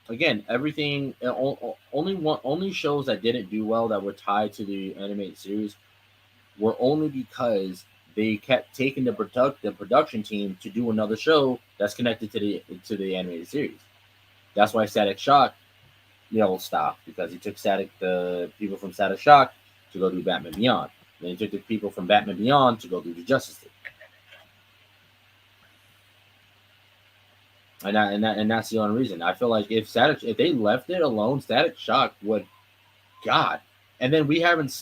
again, everything only shows that didn't do well that were tied to the animated series were only because they kept taking the production team to do another show that's connected to the animated series. That's why Static Shock, stopped, because he took the people from Static Shock to go do Batman Beyond. Then he took the people from Batman Beyond to go do the Justice League. And that's the only reason. I feel like if they left it alone, Static Shock would, God. And then we haven't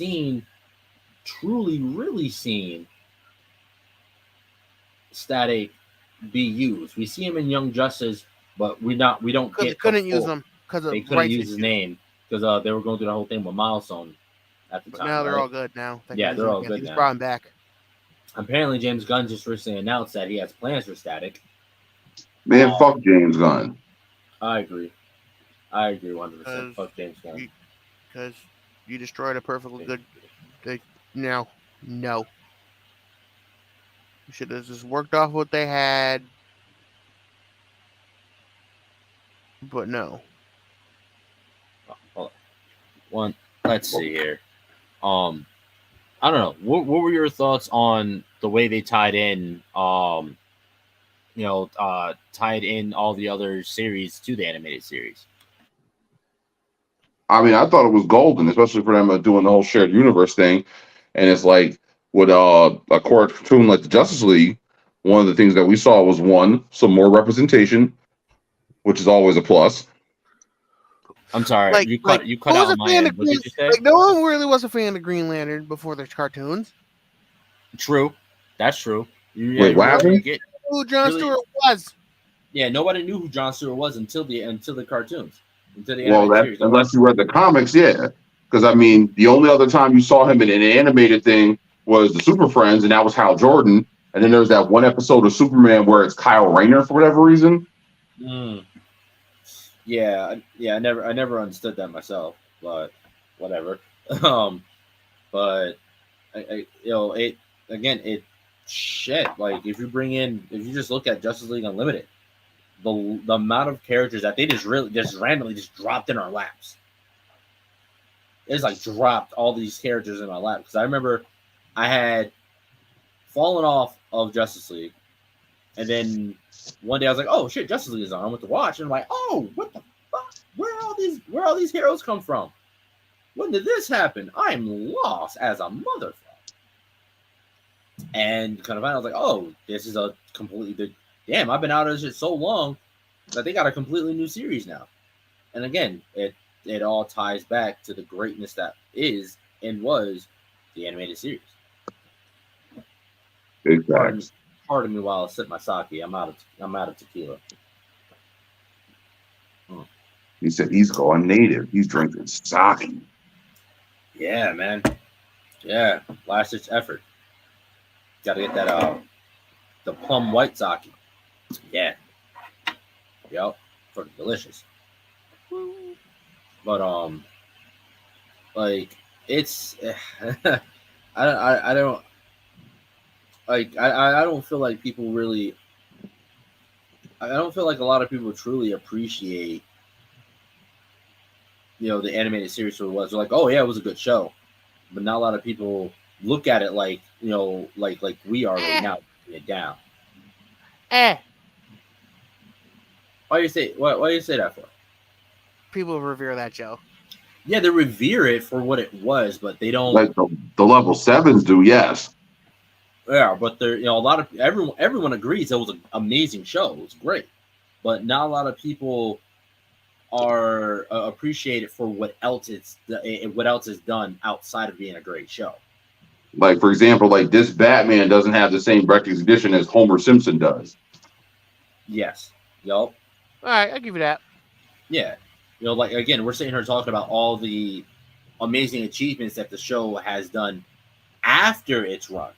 really seen Static be used. We see him in Young Justice, but we don't get. They couldn't use him because they couldn't use his name because they were going through the whole thing with Milestone at the time. Now they're all good now. Yeah, they're all good He's now. brought him back. Apparently, James Gunn just recently announced that he has plans for Static. Man, fuck James Gunn. I agree 100%. Fuck James Gunn. Because you destroyed a perfectly good. No. You should have just worked off what they had. But no. Let's see here. I don't know. What were your thoughts on the way they tied in? Tied in all the other series to the animated series. I mean, I thought it was golden, especially for them doing the whole shared universe thing. And it's like with a cartoon like the Justice League, one of the things that we saw was some more representation, which is always a plus. I'm sorry, you cut out on my end. What did you say? Like, no one really was a fan of Green Lantern before the cartoons. True, that's true. Wait, what happened? Who John Stewart was? Yeah, nobody knew who John Stewart was until the cartoons. Unless you read the comics, yeah. Because I mean, the only other time you saw him in an animated thing was the Super Friends, and that was Hal Jordan. And then there's that one episode of Superman where it's Kyle Rayner for whatever reason. Yeah, I never understood that myself, but whatever. But shit. Like if you just look at Justice League Unlimited, the amount of characters that they just randomly dropped in our laps. It's like dropped all these characters in my lap, because I remember I had fallen off of Justice League, and then one day I was like, "Oh shit, Justice League is on." I went to watch, and I'm like, "Oh, what the fuck? Where all these heroes come from? When did this happen? I'm lost as a motherfucker." And kind of, I was like, "Oh, this is a completely damn." I've been out of this shit so long that they got a completely new series now. And again, it all ties back to the greatness that is and was the animated series. Exactly. Pardon me while I sip my sake. I'm out of tequila. He said he's going native. He's drinking sake. Yeah, man. Yeah, last ditch effort. Got to get that the plum white sake. Yeah. Yep. Fucking delicious. But like it's I don't like I don't feel like people really. I don't feel like a lot of people truly appreciate, the animated series for what it was. They're like, oh yeah, it was a good show, but not a lot of people look at it like like we are right now, putting it down. Why do you say that for? People revere that show. Yeah, they revere it for what it was, but they don't like the level 7s do. Yes. Yeah, but there, a lot of everyone agrees it was an amazing show. It was great, but not a lot of people are appreciated for what else is done outside of being a great show. Like, for example, like this Batman doesn't have the same recognition as Homer Simpson does. Yes. Yup. All right, I'll give you that. Yeah. Like again, we're sitting here talking about all the amazing achievements that the show has done after its run.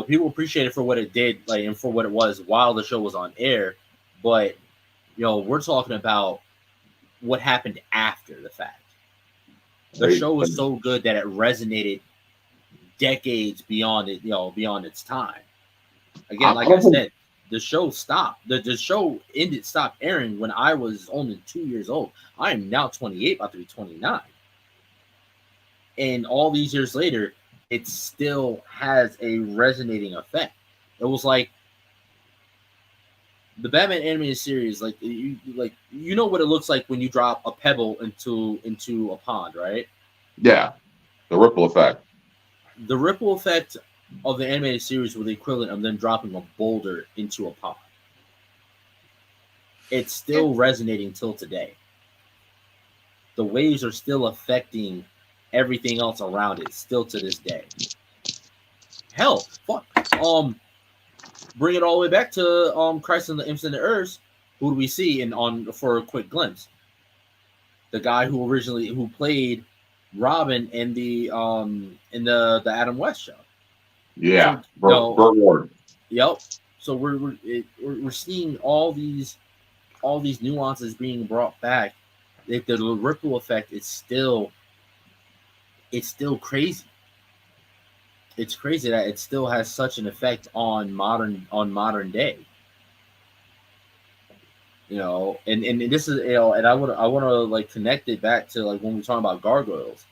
People appreciate it for what it did, like, and for what it was while the show was on air. But we're talking about what happened after the fact. The show was so good that it resonated decades beyond it, beyond its time. Again, like I said, the show stopped. The show stopped airing when I was only 2 years old. I am now 28, about to be 29. And all these years later, it still has a resonating effect. It was like the Batman animated series, like you know what it looks like when you drop a pebble into a pond, right? Yeah, the ripple effect. The ripple effect of the animated series was the equivalent of them dropping a boulder into a pond. It's still resonating till today. The waves are still affecting everything else around it, still to this day. Hell, fuck. Bring it all the way back to Christ and the Infinite Earths. Who do we see for a quick glimpse? The guy who played Robin in the Adam West show. Yeah, so, Burt Ward. Yep. So we're seeing all these nuances being brought back. The ripple effect is still crazy. It's crazy that it still has such an effect on modern day. And this is and I want to like connect it back to like when we're talking about Gargoyles.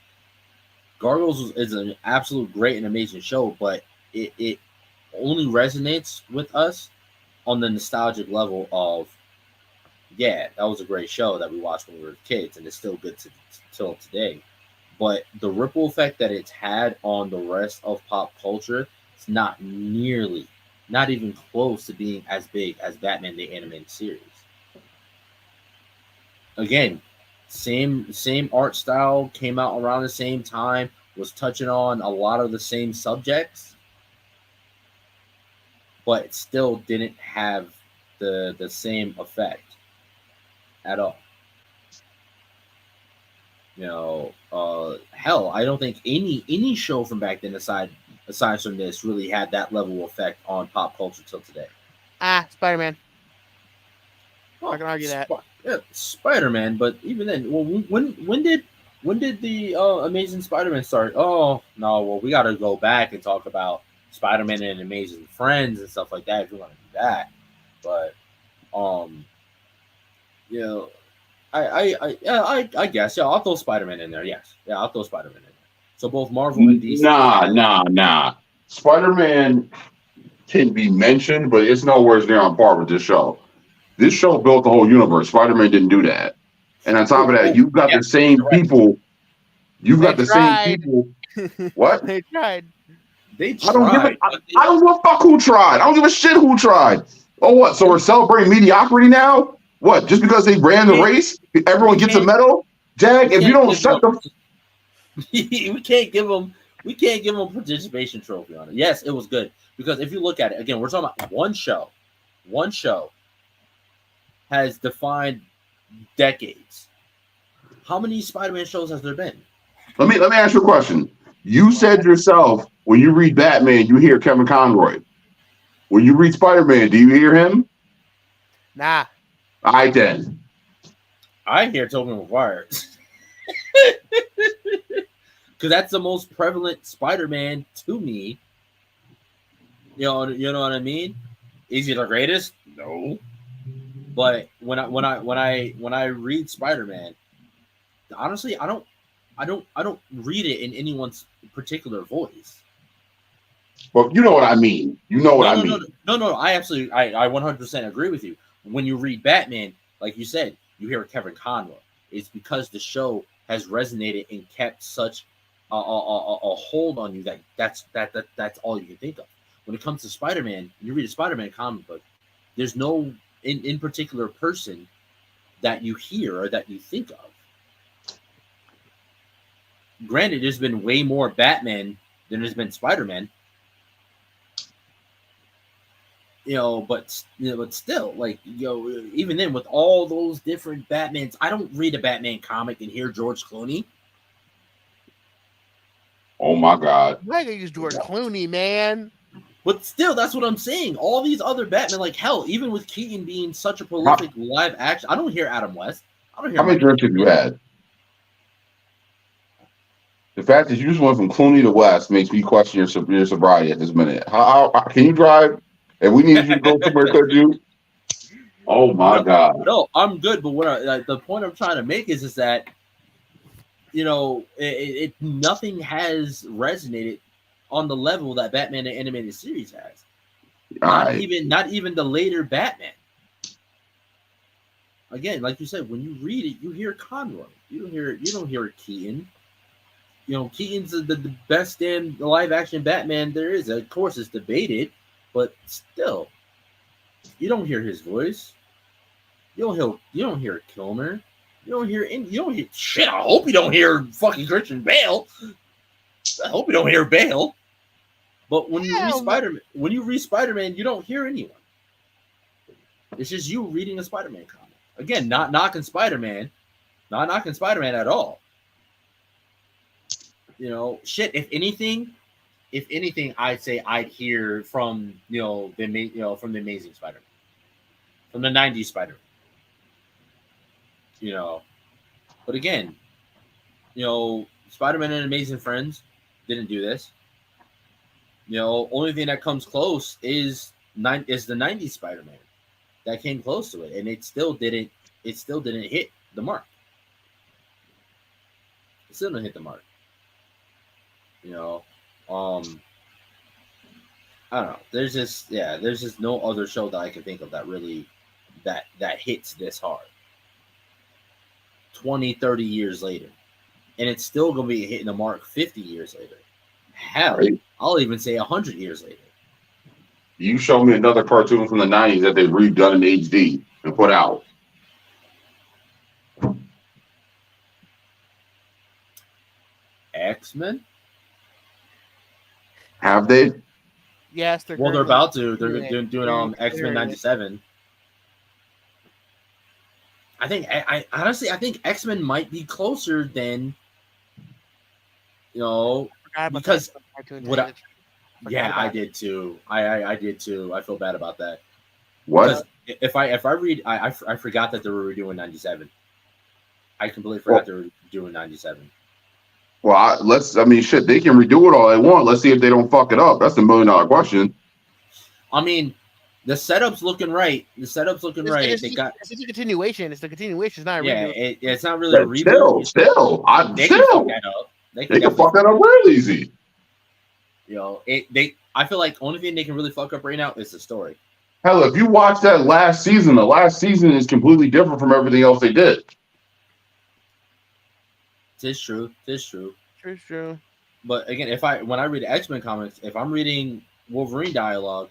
Gargoyles is an absolute great and amazing show, but it only resonates with us on the nostalgic level of, yeah, that was a great show that we watched when we were kids, and it's still good till today. But the ripple effect that it's had on the rest of pop culture, it's not even close to being as big as Batman the Animated Series. Again, same art style, came out around the same time, was touching on a lot of the same subjects, but it still didn't have the same effect at all. Hell, I don't think any show from back then aside from this really had that level of effect on pop culture till today. Spider-Man. I can argue that. Yeah, Spider-Man, but even then, well, when did the Amazing Spider-Man start? Oh no, well, we got to go back and talk about Spider-Man and Amazing Friends and stuff like that if you want to do that. But I guess, yeah, I'll throw Spider-Man in there. Yes, yeah, I'll throw Spider-Man in there. So both Marvel and DC. Nah. Spider-Man can be mentioned, but it's nowhere near on par with this show. This show built the whole universe. Spider-Man didn't do that. And on top of that, you've got the same people. You've got the same people. What? They tried. I don't give a fuck who tried. I don't give a shit who tried. Oh, what? So we're celebrating mediocrity now? What? Just because they ran the race, everyone gets a medal? Jag, if you don't shut the... we can't give them a participation trophy on it. Yes, it was good. Because if you look at it, again, we're talking about one show has defined decades. How many Spider-Man shows has there been? Let me ask you a question. You said yourself, when you read Batman, you hear Kevin Conroy. When you read Spider-Man, do you hear him? Nah. I then. I hear Tobey Maguire. Because that's the most prevalent Spider-Man to me. You know what I mean? Is he the greatest? No. But when I read Spider-Man, honestly, I don't read it in anyone's particular voice. Well, you know what I mean. You know what I mean. No. I 100% agree with you. When you read Batman, like you said, you hear Kevin Conroy. It's because the show has resonated and kept such a hold on you that's all you can think of. When it comes to Spider-Man, you read a Spider-Man comic book, there's no in particular person that you hear or that you think of. Granted, there's been way more Batman than there's been Spider-Man. But still, like, even then, with all those different Batmans, I don't read a Batman comic and hear George Clooney. Oh my God! Why do you use George Clooney, man? But still, that's what I'm saying. All these other Batman, like hell, even with Keaton being such a prolific live action, I don't hear Adam West. I don't hear. How many drinks have you had? The fact that you just went from Clooney to West makes me question your sobriety at this minute. How can you drive? If we need you to go somewhere, could you? Oh my God! No, I'm good. But what the point I'm trying to make is that nothing has resonated on the level that Batman the Animated Series has. Not even the later Batman. Again, like you said, when you read it, you hear Conroy. You don't hear Keaton. Keaton's the best damn live action Batman there is. Of course, it's debated, but still, you don't hear his voice. You don't hear Kilmer. You don't hear shit. I hope you don't hear fucking Christian Bale. I hope you don't hear Bale. But when you read Spider-Man, you don't hear anyone. It's just you reading a Spider-Man comic. Again, not knocking Spider-Man at all. Shit. If anything, I'd say I'd hear from from the Amazing Spider-Man, from the '90s Spider-Man. But again, Spider-Man and Amazing Friends didn't do this. Only thing that comes close is the '90s Spider-Man that came close to it, and it still didn't hit the mark. It still didn't hit the mark. I don't know. There's just no other show that I can think of that really that hits this hard. 20, 30 years later. And it's still going to be hitting the mark 50 years later. Hell, right. I'll even say 100 years later. You show me another cartoon from the 90s that they've redone in HD and put out. X-Men? Have they? Yes, they're about to. They're doing X-Men 97. I honestly think X-Men might be closer than because I did too. I did too. I feel bad about that. What? Because if I read, I forgot that they were doing 97. I completely forgot they were doing 97. Well, shit, they can redo it all they want. Let's see if they don't fuck it up. That's the $1 million question. I mean, the setup's looking right. It's a continuation. It's the continuation. It's not a redo. It's not really a reboot. They can fuck that up. They can fuck that up real easy. I feel like only thing they can really fuck up right now is the story. Hell, if you watch that last season, the last season is completely different from everything else they did. It's true. True. But again, when I read X-Men comics, if I'm reading Wolverine dialogue,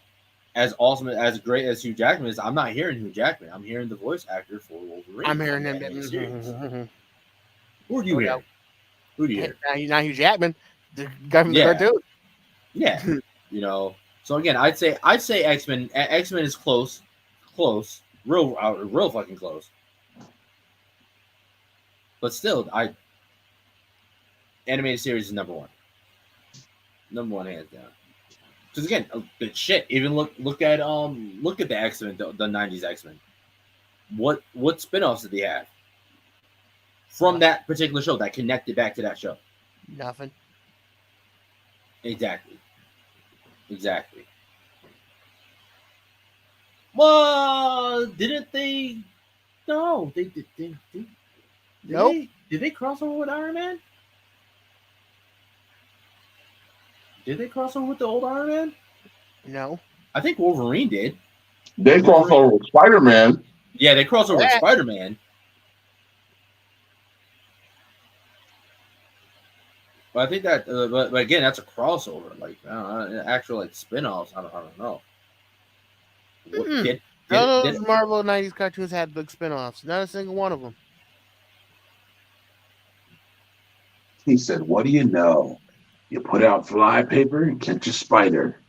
as awesome, as great as Hugh Jackman is, I'm not hearing Hugh Jackman. I'm hearing the voice actor for Wolverine. I'm hearing him. Who do you hear? Who do you hear? Not Hugh Jackman, the guy from the cartoon. Yeah, So again, I'd say X-Men. X-Men is close, real fucking close. But still, animated series is number one hands down. Because again, shit. Even look at the X-Men, the '90s X-Men. What spinoffs did they have from that particular show that connected back to that show? Nothing. Exactly. Well, didn't they? No, they did. Nope. Did they cross over with Iron Man? Did they cross over with the old Iron Man? No. I think Wolverine did. They crossed over with Spider-Man. Yeah, they crossed over with Spider-Man. But I think that, but again, that's a crossover. Like, actual like spinoffs. I don't know. None of those Marvel 90s cartoons had big spin-offs. Not a single one of them. He said, "What do you know? You put out fly paper and catch a spider.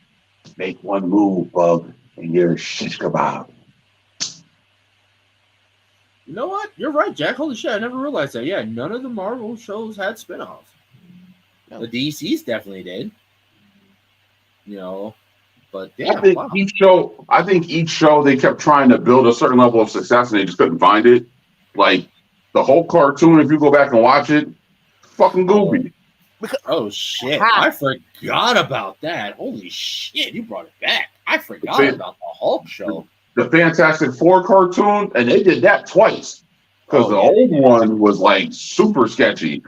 Make one move, bug, and you're shish kebab." You know what? You're right, Jack. Holy shit, I never realized that. Yeah, none of the Marvel shows had spin-offs. No. The DCs definitely did. You know, but yeah, I think each show they kept trying to build a certain level of success and they just couldn't find it. Like the whole cartoon, if you go back and watch it, fucking goofy. Oh shit! I forgot about that. Holy shit! You brought it back. I forgot about the Hulk show. The Fantastic Four cartoon, and they did that twice because the old one was like super sketchy.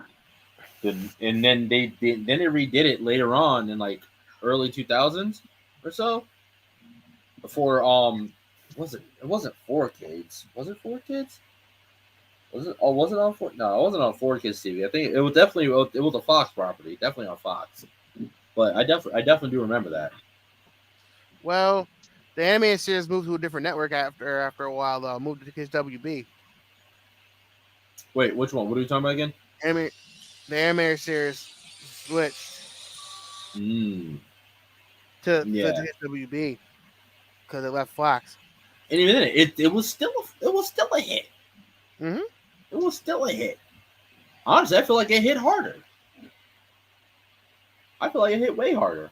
And then they redid it later on in like early 2000s or so. Before it wasn't 4Kids. Was it 4Kids? Was it? Oh, was it on 4? No, it wasn't on 4Kids TV. I think it was a Fox property. Definitely on Fox. But I definitely do remember that. Well, the animated series moved to a different network after a while. Though, moved to Kids WB. Wait, which one? What are you talking about again? The animated series switched to Kids WB because it left Fox. And even then, it was still a hit. Mm-hmm. It was still a hit. Honestly, I feel like it hit harder. I feel like it hit way harder.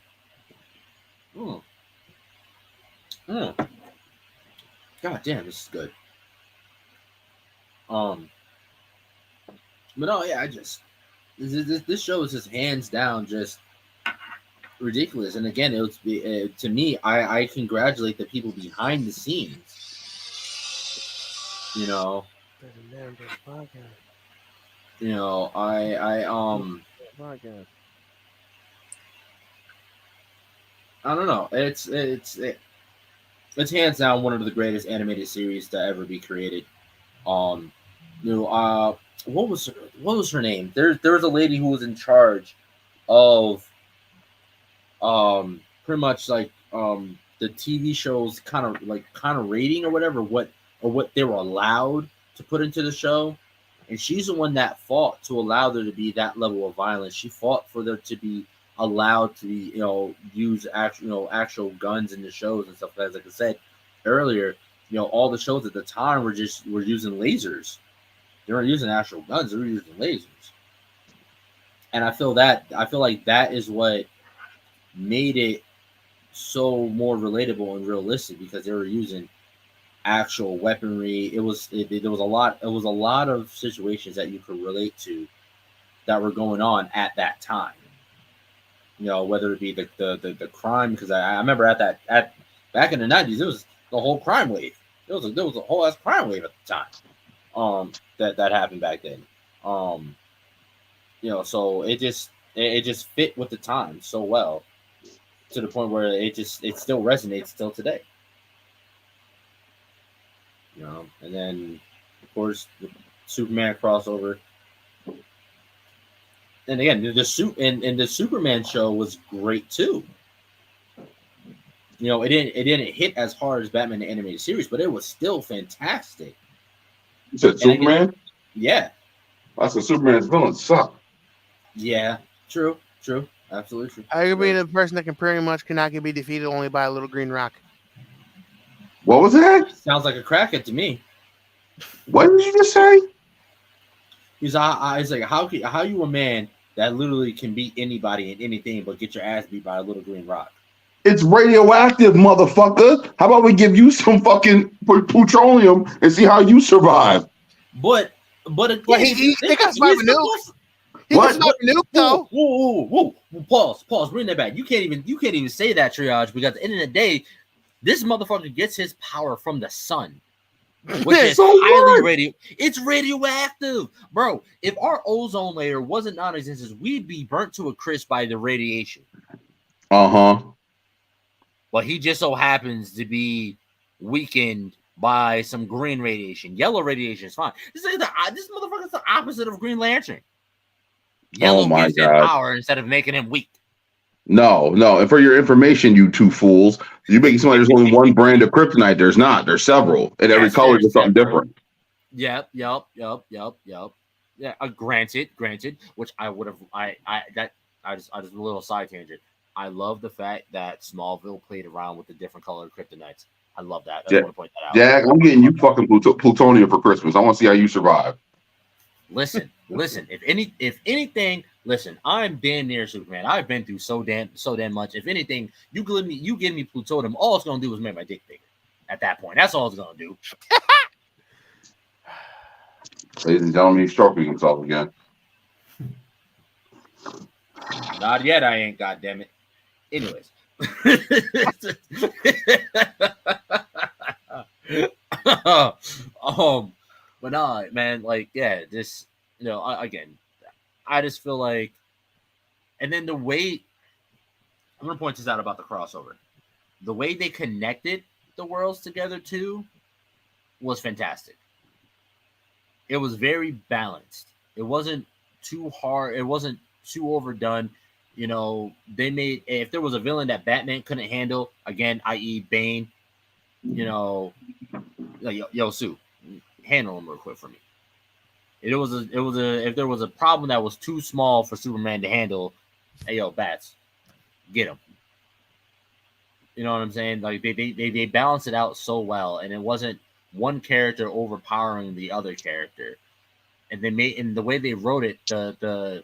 God damn, this is good. But no, yeah, this show is just hands down just ridiculous. And again, it was to me, I congratulate the people behind the scenes. You know, I don't know. It's hands down one of the greatest animated series to ever be created. What was her name? There was a lady who was in charge of pretty much like the TV shows kind of rating or whatever, what they were allowed to put into the show. And she's the one that fought to allow there to be that level of violence. She fought for there to be allowed to be, use actual guns in the shows and stuff. As like I said earlier, all the shows at the time were using lasers. They weren't using actual guns; they were using lasers. And I feel like that is what made it so more relatable and realistic, because they were using actual weaponry. There was a lot of situations that you could relate to that were going on at that time. Whether it be the crime, because I remember at back in the 90s, it was the whole crime wave. There was a whole ass crime wave at the time. That happened back then. So it just fit with the time so well, to the point where it still resonates still today. And then of course the Superman crossover. And again, the Superman show was great too. It didn't hit as hard as Batman the Animated Series, but it was still fantastic. You said Superman? Yeah. That's because Superman's villains suck. Yeah, true, absolutely true. I could be the person that cannot be defeated only by a little green rock. What was that? Sounds like a crackhead to me. What did you just say? He's like, how you a man that literally can beat anybody in anything but get your ass beat by a little green rock? It's radioactive, motherfucker. How about we give you some fucking petroleum and see how you survive? But again, he can survive a nuke. He can survive a nuke, though. Whoa. Pause. Bring that back. You can't even say that, Triage, because at the end of the day, this motherfucker gets his power from the sun, which is highly It's radioactive, bro. If our ozone layer wasn't non-existent, we'd be burnt to a crisp by the radiation. But he just so happens to be weakened by some green radiation. Yellow radiation is fine. This motherfucker's the opposite of Green Lantern. Yellow gives him power instead of making him weak. No. And for your information, you two fools, you making somebody there's only one brand of kryptonite. There's not. There's several, and every Yes, color there's is something several. different. Yep. Yeah, granted. Which I would have. I just a little side tangent. I love the fact that Smallville played around with the different colored kryptonites. I love that. I just want to point that out. Jack, I'm getting you fucking plutonium for Christmas. I want to see how you survive. Listen. If anything, listen. I'm damn near Superman. I've been through so damn much. If anything, you give me plutonium. All it's gonna do is make my dick bigger. At that point, that's all it's gonna do. Ladies and gentlemen, he's stroking himself again. Not yet. I ain't. Goddamn it. Anyways. But nah, man, like, yeah, this, I just feel like, and then the way, I'm gonna point this out about the crossover, the way they connected the worlds together too was fantastic. It was very balanced. It wasn't too hard. It wasn't too overdone. They made, if there was a villain that Batman couldn't handle, again, i.e. Bane, yo, Sue, handle him real quick for me. If there was a problem that was too small for Superman to handle, hey, yo, Bats, get him. You know what I'm saying? Like they balanced it out so well, and it wasn't one character overpowering the other character. And the way they wrote it, the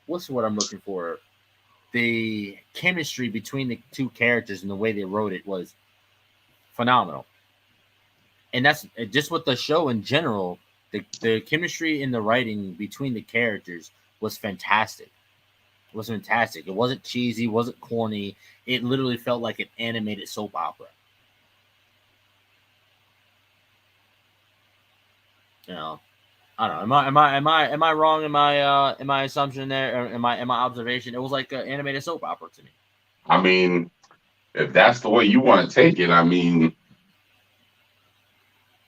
what's what I'm looking for? The chemistry between the two characters and the way they wrote it was phenomenal. And that's just with the show in general. The chemistry in the writing between the characters was fantastic. It was fantastic. It wasn't cheesy, wasn't corny. It literally felt like an animated soap opera. I don't know. Am I wrong in my assumption there, or in my observation? It was like an animated soap opera to me. I mean, if that's the way you want to take it, I mean,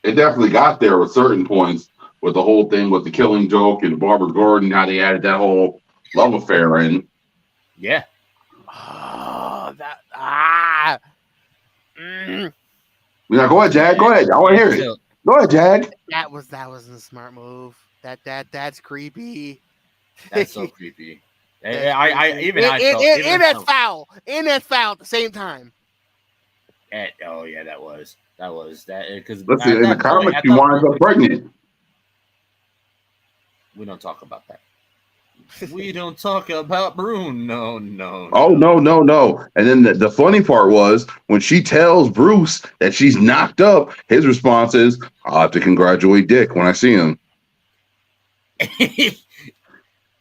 it definitely got there with certain points with the whole thing with the Killing Joke and Barbara Gordon, how they added that whole love affair in. Yeah. Oh, that Yeah, go ahead, Jag. Go ahead. I want to hear it. Go ahead, Jag. That was a smart move. That's creepy. That's so creepy. That's foul. And that's foul at the same time. Oh yeah, that was that because listen, in the comics she winds up pregnant. We don't talk about that. We don't talk about Bruce. No. Oh no. And then the funny part was when she tells Bruce that she's knocked up, his response is, "I'll have to congratulate Dick when I see him."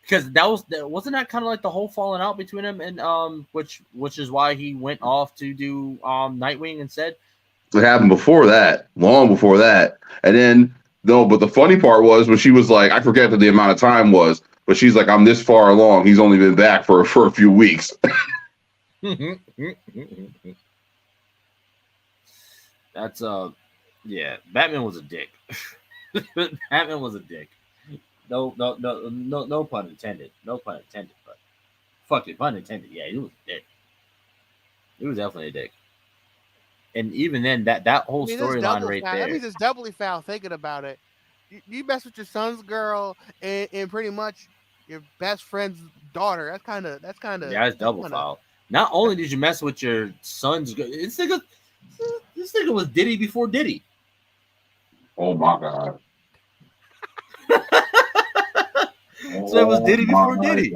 Because wasn't that kind of like the whole falling out between him and which is why he went off to do Nightwing instead. It happened before that, long before that. And then but the funny part was when she was like, I forget what the amount of time was, but she's like, I'm this far along. He's only been back for a few weeks. That's yeah. Batman was a dick. Batman was a dick. No pun intended. No pun intended, but fuck it, pun intended. Yeah, he was a dick. He was definitely a dick. And even then, that whole storyline right there. That means it's doubly foul thinking about it. You mess with your son's girl and pretty much your best friend's daughter. That's kind of yeah, it's double foul. Not only did you mess with your son's girl, this nigga was Diddy before Diddy. Oh my god. So it was Diddy before Diddy.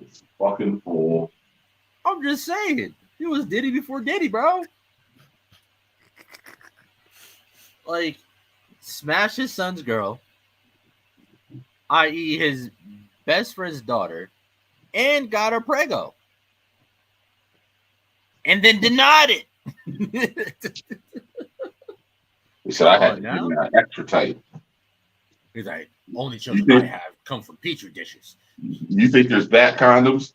It's fucking fool. I'm just saying. It was Diddy before Diddy, bro. Like, smash his son's girl, i.e. his best friend's daughter, and got her prego. And then denied it. He said, I had to give that extra tight. He's like, only children I have come from Petri dishes. You think there's bat condoms?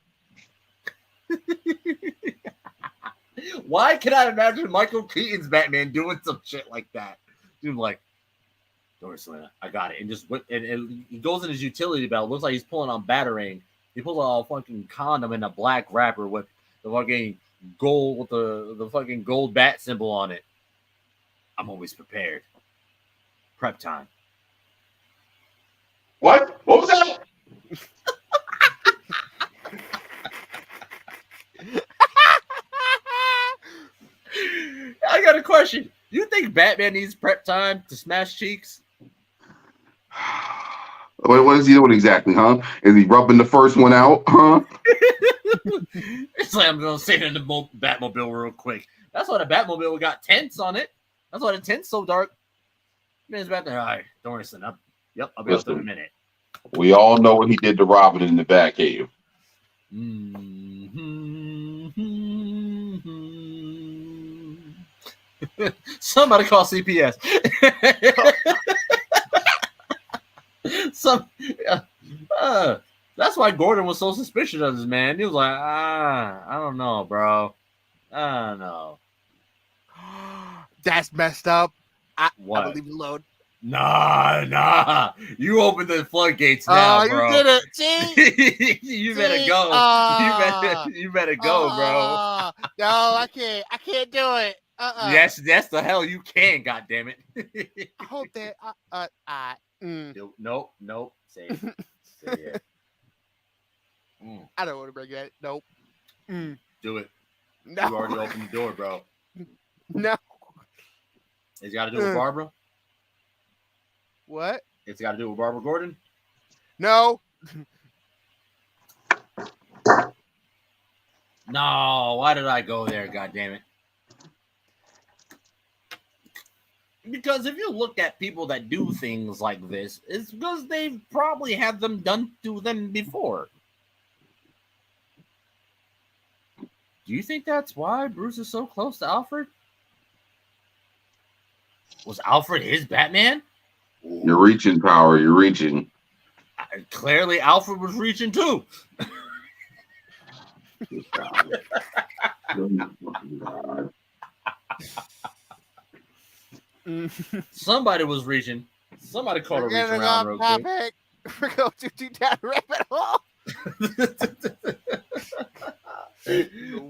Why can I imagine Michael Keaton's Batman doing some shit like that? Dude, like, don't worry, Selena, I got it. And just and he goes in his utility belt. Looks like he's pulling on Batarang. He pulls out a fucking condom in a black wrapper with the fucking gold with the fucking gold bat symbol on it. I'm always prepared. Prep time. What? What was that? I got a question. Do you think Batman needs prep time to smash cheeks? What is he doing exactly, huh? Is he rubbing the first one out, huh? It's like I'm gonna sit in the Batmobile real quick. That's why the Batmobile got tents on it. That's why the tent's so dark. Man's back there. All right, don't worry, son. I'll be up in a minute. We all know what he did to Robin in the Batcave. Somebody call CPS. That's why Gordon was so suspicious of this man. He was like, I don't know, bro. I don't know. That's messed up. I What? will leave it alone. Nah. You opened the floodgates now, bro. You did it. See? You better go. You better go, bro. No, I can't do it. Yes, that's the hell you can. God damn it. I hope that. Nope. Say it. Say it. I don't want to bring that. Nope. Do it. No. You already opened the door, bro. No. It's got to do with Barbara. What? It's got to do with Barbara Gordon. No. No. Why did I go there? God damn it. Because if you look at people that do things like this, it's because they've probably had them done to them before. Do you think that's why Bruce is so close to Alfred? Was Alfred his Batman? You're reaching, Power. You're reaching. Clearly, Alfred was reaching too. Somebody was reaching. Somebody caught a reach around real quick. We're going to do that rabbit hole.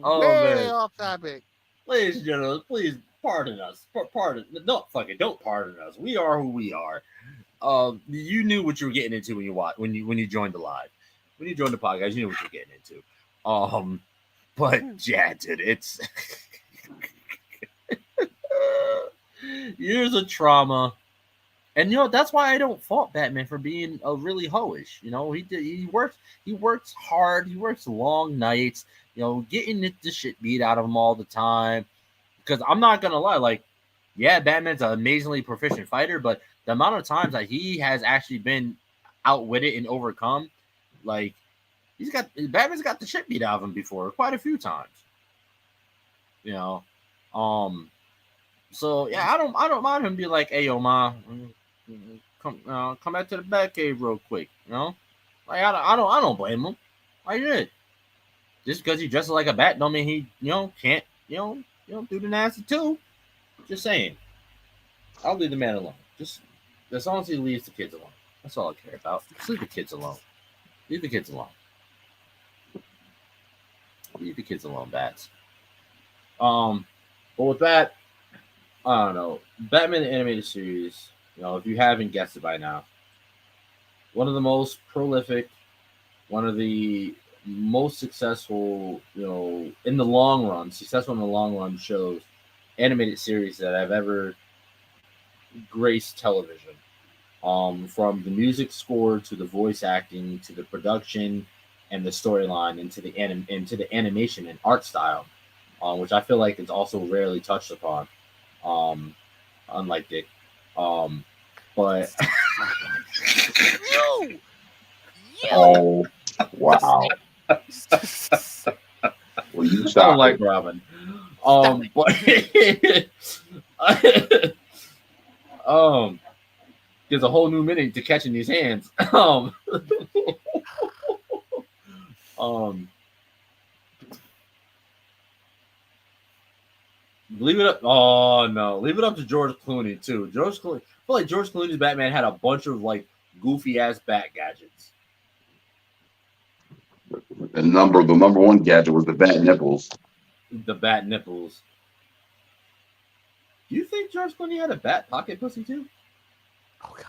Way off topic. Ladies and gentlemen, please pardon us. Don't pardon us. We are who we are. You knew what you were getting into when you joined the live. When you joined the podcast, you knew what you were getting into. But yeah, dude, it's years of trauma. And that's why I don't fault Batman for being a really hoish. He works hard, he works long nights, getting the shit beat out of him all the time. Because I'm not gonna lie, Batman's an amazingly proficient fighter, but the amount of times that he has actually been outwitted and overcome, Batman's got the shit beat out of him before quite a few times. So yeah, I don't mind him being like, "Hey, yo, ma, come back to the Batcave real quick." I don't blame him. I did. Just because he dresses like a bat, don't mean he can't do the nasty too. Just saying. I'll leave the man alone. Just as long as he leaves the kids alone. That's all I care about. Just leave the kids alone. Leave the kids alone. Leave the kids alone, bats. But with that, I don't know. Batman the Animated Series, if you haven't guessed it by now, one of the most prolific, one of the most successful, in the long run shows, animated series that I've ever graced television. From the music score to the voice acting to the production and the storyline into the animation and art style, which I feel like is also rarely touched upon. Unlike Dick. But You! Oh, wow. Well, you I stop. don't like Robin. But there's a whole new meaning to catching these hands. Leave it up. Oh no, leave it up to George Clooney too. I feel like George Clooney's Batman had a bunch of goofy ass bat gadgets. The number one gadget was the bat nipples. The bat nipples. Do you think George Clooney had a bat pocket pussy too? Oh God.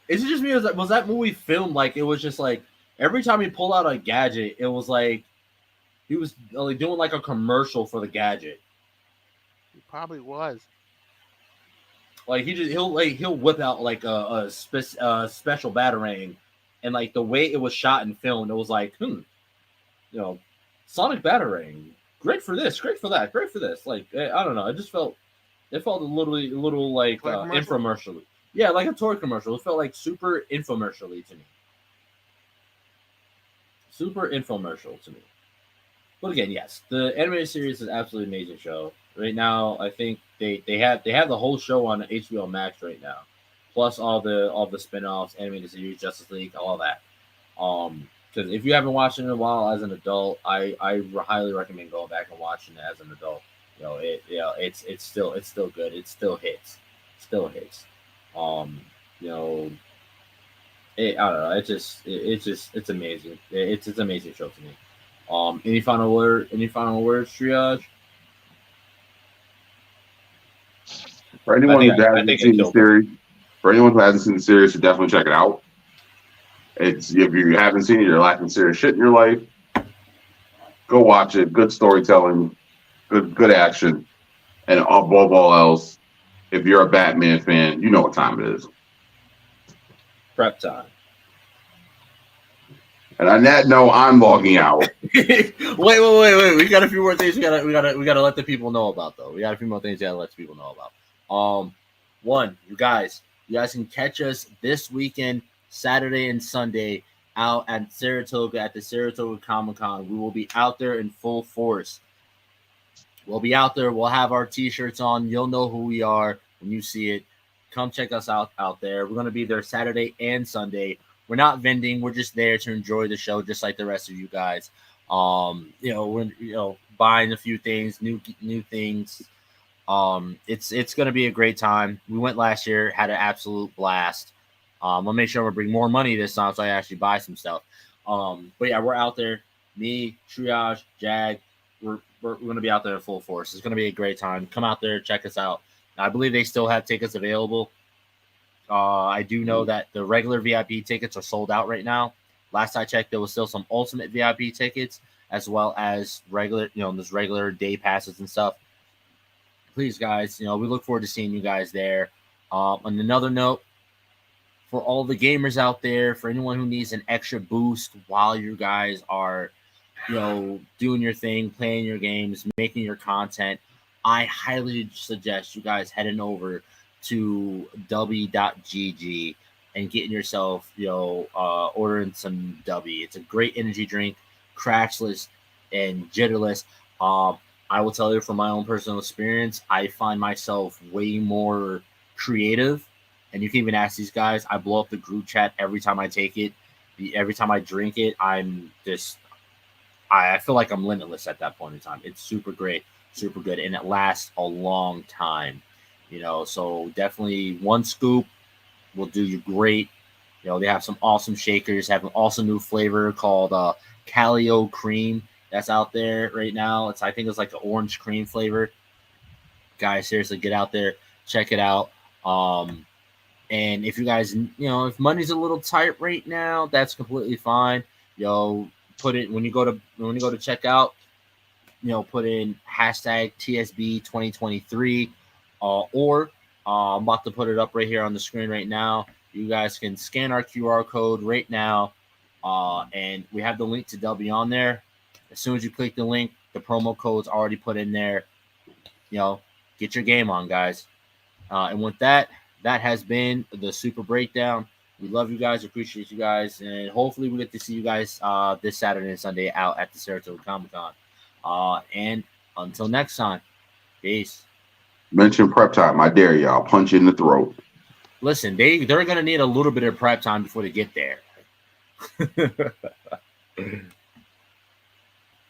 Is it just me? Was that movie filmed like it was just like every time he pulled out a gadget, it was like he was like doing like a commercial for the gadget. He probably was. Like he'll whip out like a special batarang, and like the way it was shot and filmed, it was like Sonic batarang, great for this, great for that, great for this. Like I don't know, it felt a little like infomercial. Yeah, like a toy commercial. It felt like super infomercial-y to me. Super infomercial to me. But again, yes, the animated series is an absolutely amazing show. Right now, I think they have the whole show on HBO Max right now, plus all the spin-offs, animated series, Justice League, all that. Because if you haven't watched it in a while as an adult, I highly recommend going back and watching it as an adult. It's still good. It still hits. I don't know. It's amazing. It's an amazing show to me. Any final words, Triage? For anyone who hasn't seen the series, should definitely check it out. If you haven't seen it, you're lacking serious shit in your life. Go watch it. Good storytelling, good action, and above all else, if you're a Batman fan, you know what time it is. Prep time. And on that note, I'm logging out. wait. We got a few more things we gotta let the people know about though. We got a few more things we gotta let the people know about. One, you guys can catch us this weekend, Saturday and Sunday, out at Saratoga at the Saratoga Comic-Con. We will be out there in full force. We'll be out there. We'll have our T-shirts on. You'll know who we are when you see it. Come check us out there. We're going to be there Saturday and Sunday. We're not vending. We're just there to enjoy the show, just like the rest of you guys. We're buying a few things, new things. It's going to be a great time. We went last year, had an absolute blast. I'll make sure we bring more money this time so I actually buy some stuff. But yeah, we're out there. Me, Triage, Jag. We're going to be out there in full force. It's going to be a great time. Come out there, check us out. I believe they still have tickets available. I do know that the regular VIP tickets are sold out right now. Last I checked, there was still some Ultimate VIP tickets as well as regular, there's regular day passes and stuff. Please, guys, we look forward to seeing you guys there. On another note, for all the gamers out there, for anyone who needs an extra boost while you guys are doing your thing, playing your games, making your content, I highly suggest you guys heading over to w.gg and getting yourself, ordering some W. It's a great energy drink, crashless and jitterless. I will tell you from my own personal experience, I find myself way more creative. And you can even ask these guys. I blow up the group chat every time I take it. Every time I drink it, I feel like I'm limitless at that point in time. It's super great, super good, and it lasts a long time. So definitely one scoop will do you great. They have some awesome shakers, have an awesome new flavor called Calio Cream that's out there right now. I think it's like an orange cream flavor. Guys, seriously, get out there, check it out. And if you guys, if money's a little tight right now, that's completely fine. Put it when you go to check out, put in hashtag TSB 2023, or I'm about to put it up right here on the screen right now. You guys can scan our QR code right now, and we have the link to W on there. As soon as you click the link, the promo code's already put in there. Get your game on, guys. And with that has been the Super Breakdown. We love you guys, appreciate you guys, and hopefully we get to see you guys this Saturday and Sunday out at the Saratoga Comic-Con. And until next time, peace. Mention prep time. I dare y'all. Punch you in the throat. Listen, they're going to need a little bit of prep time before they get there.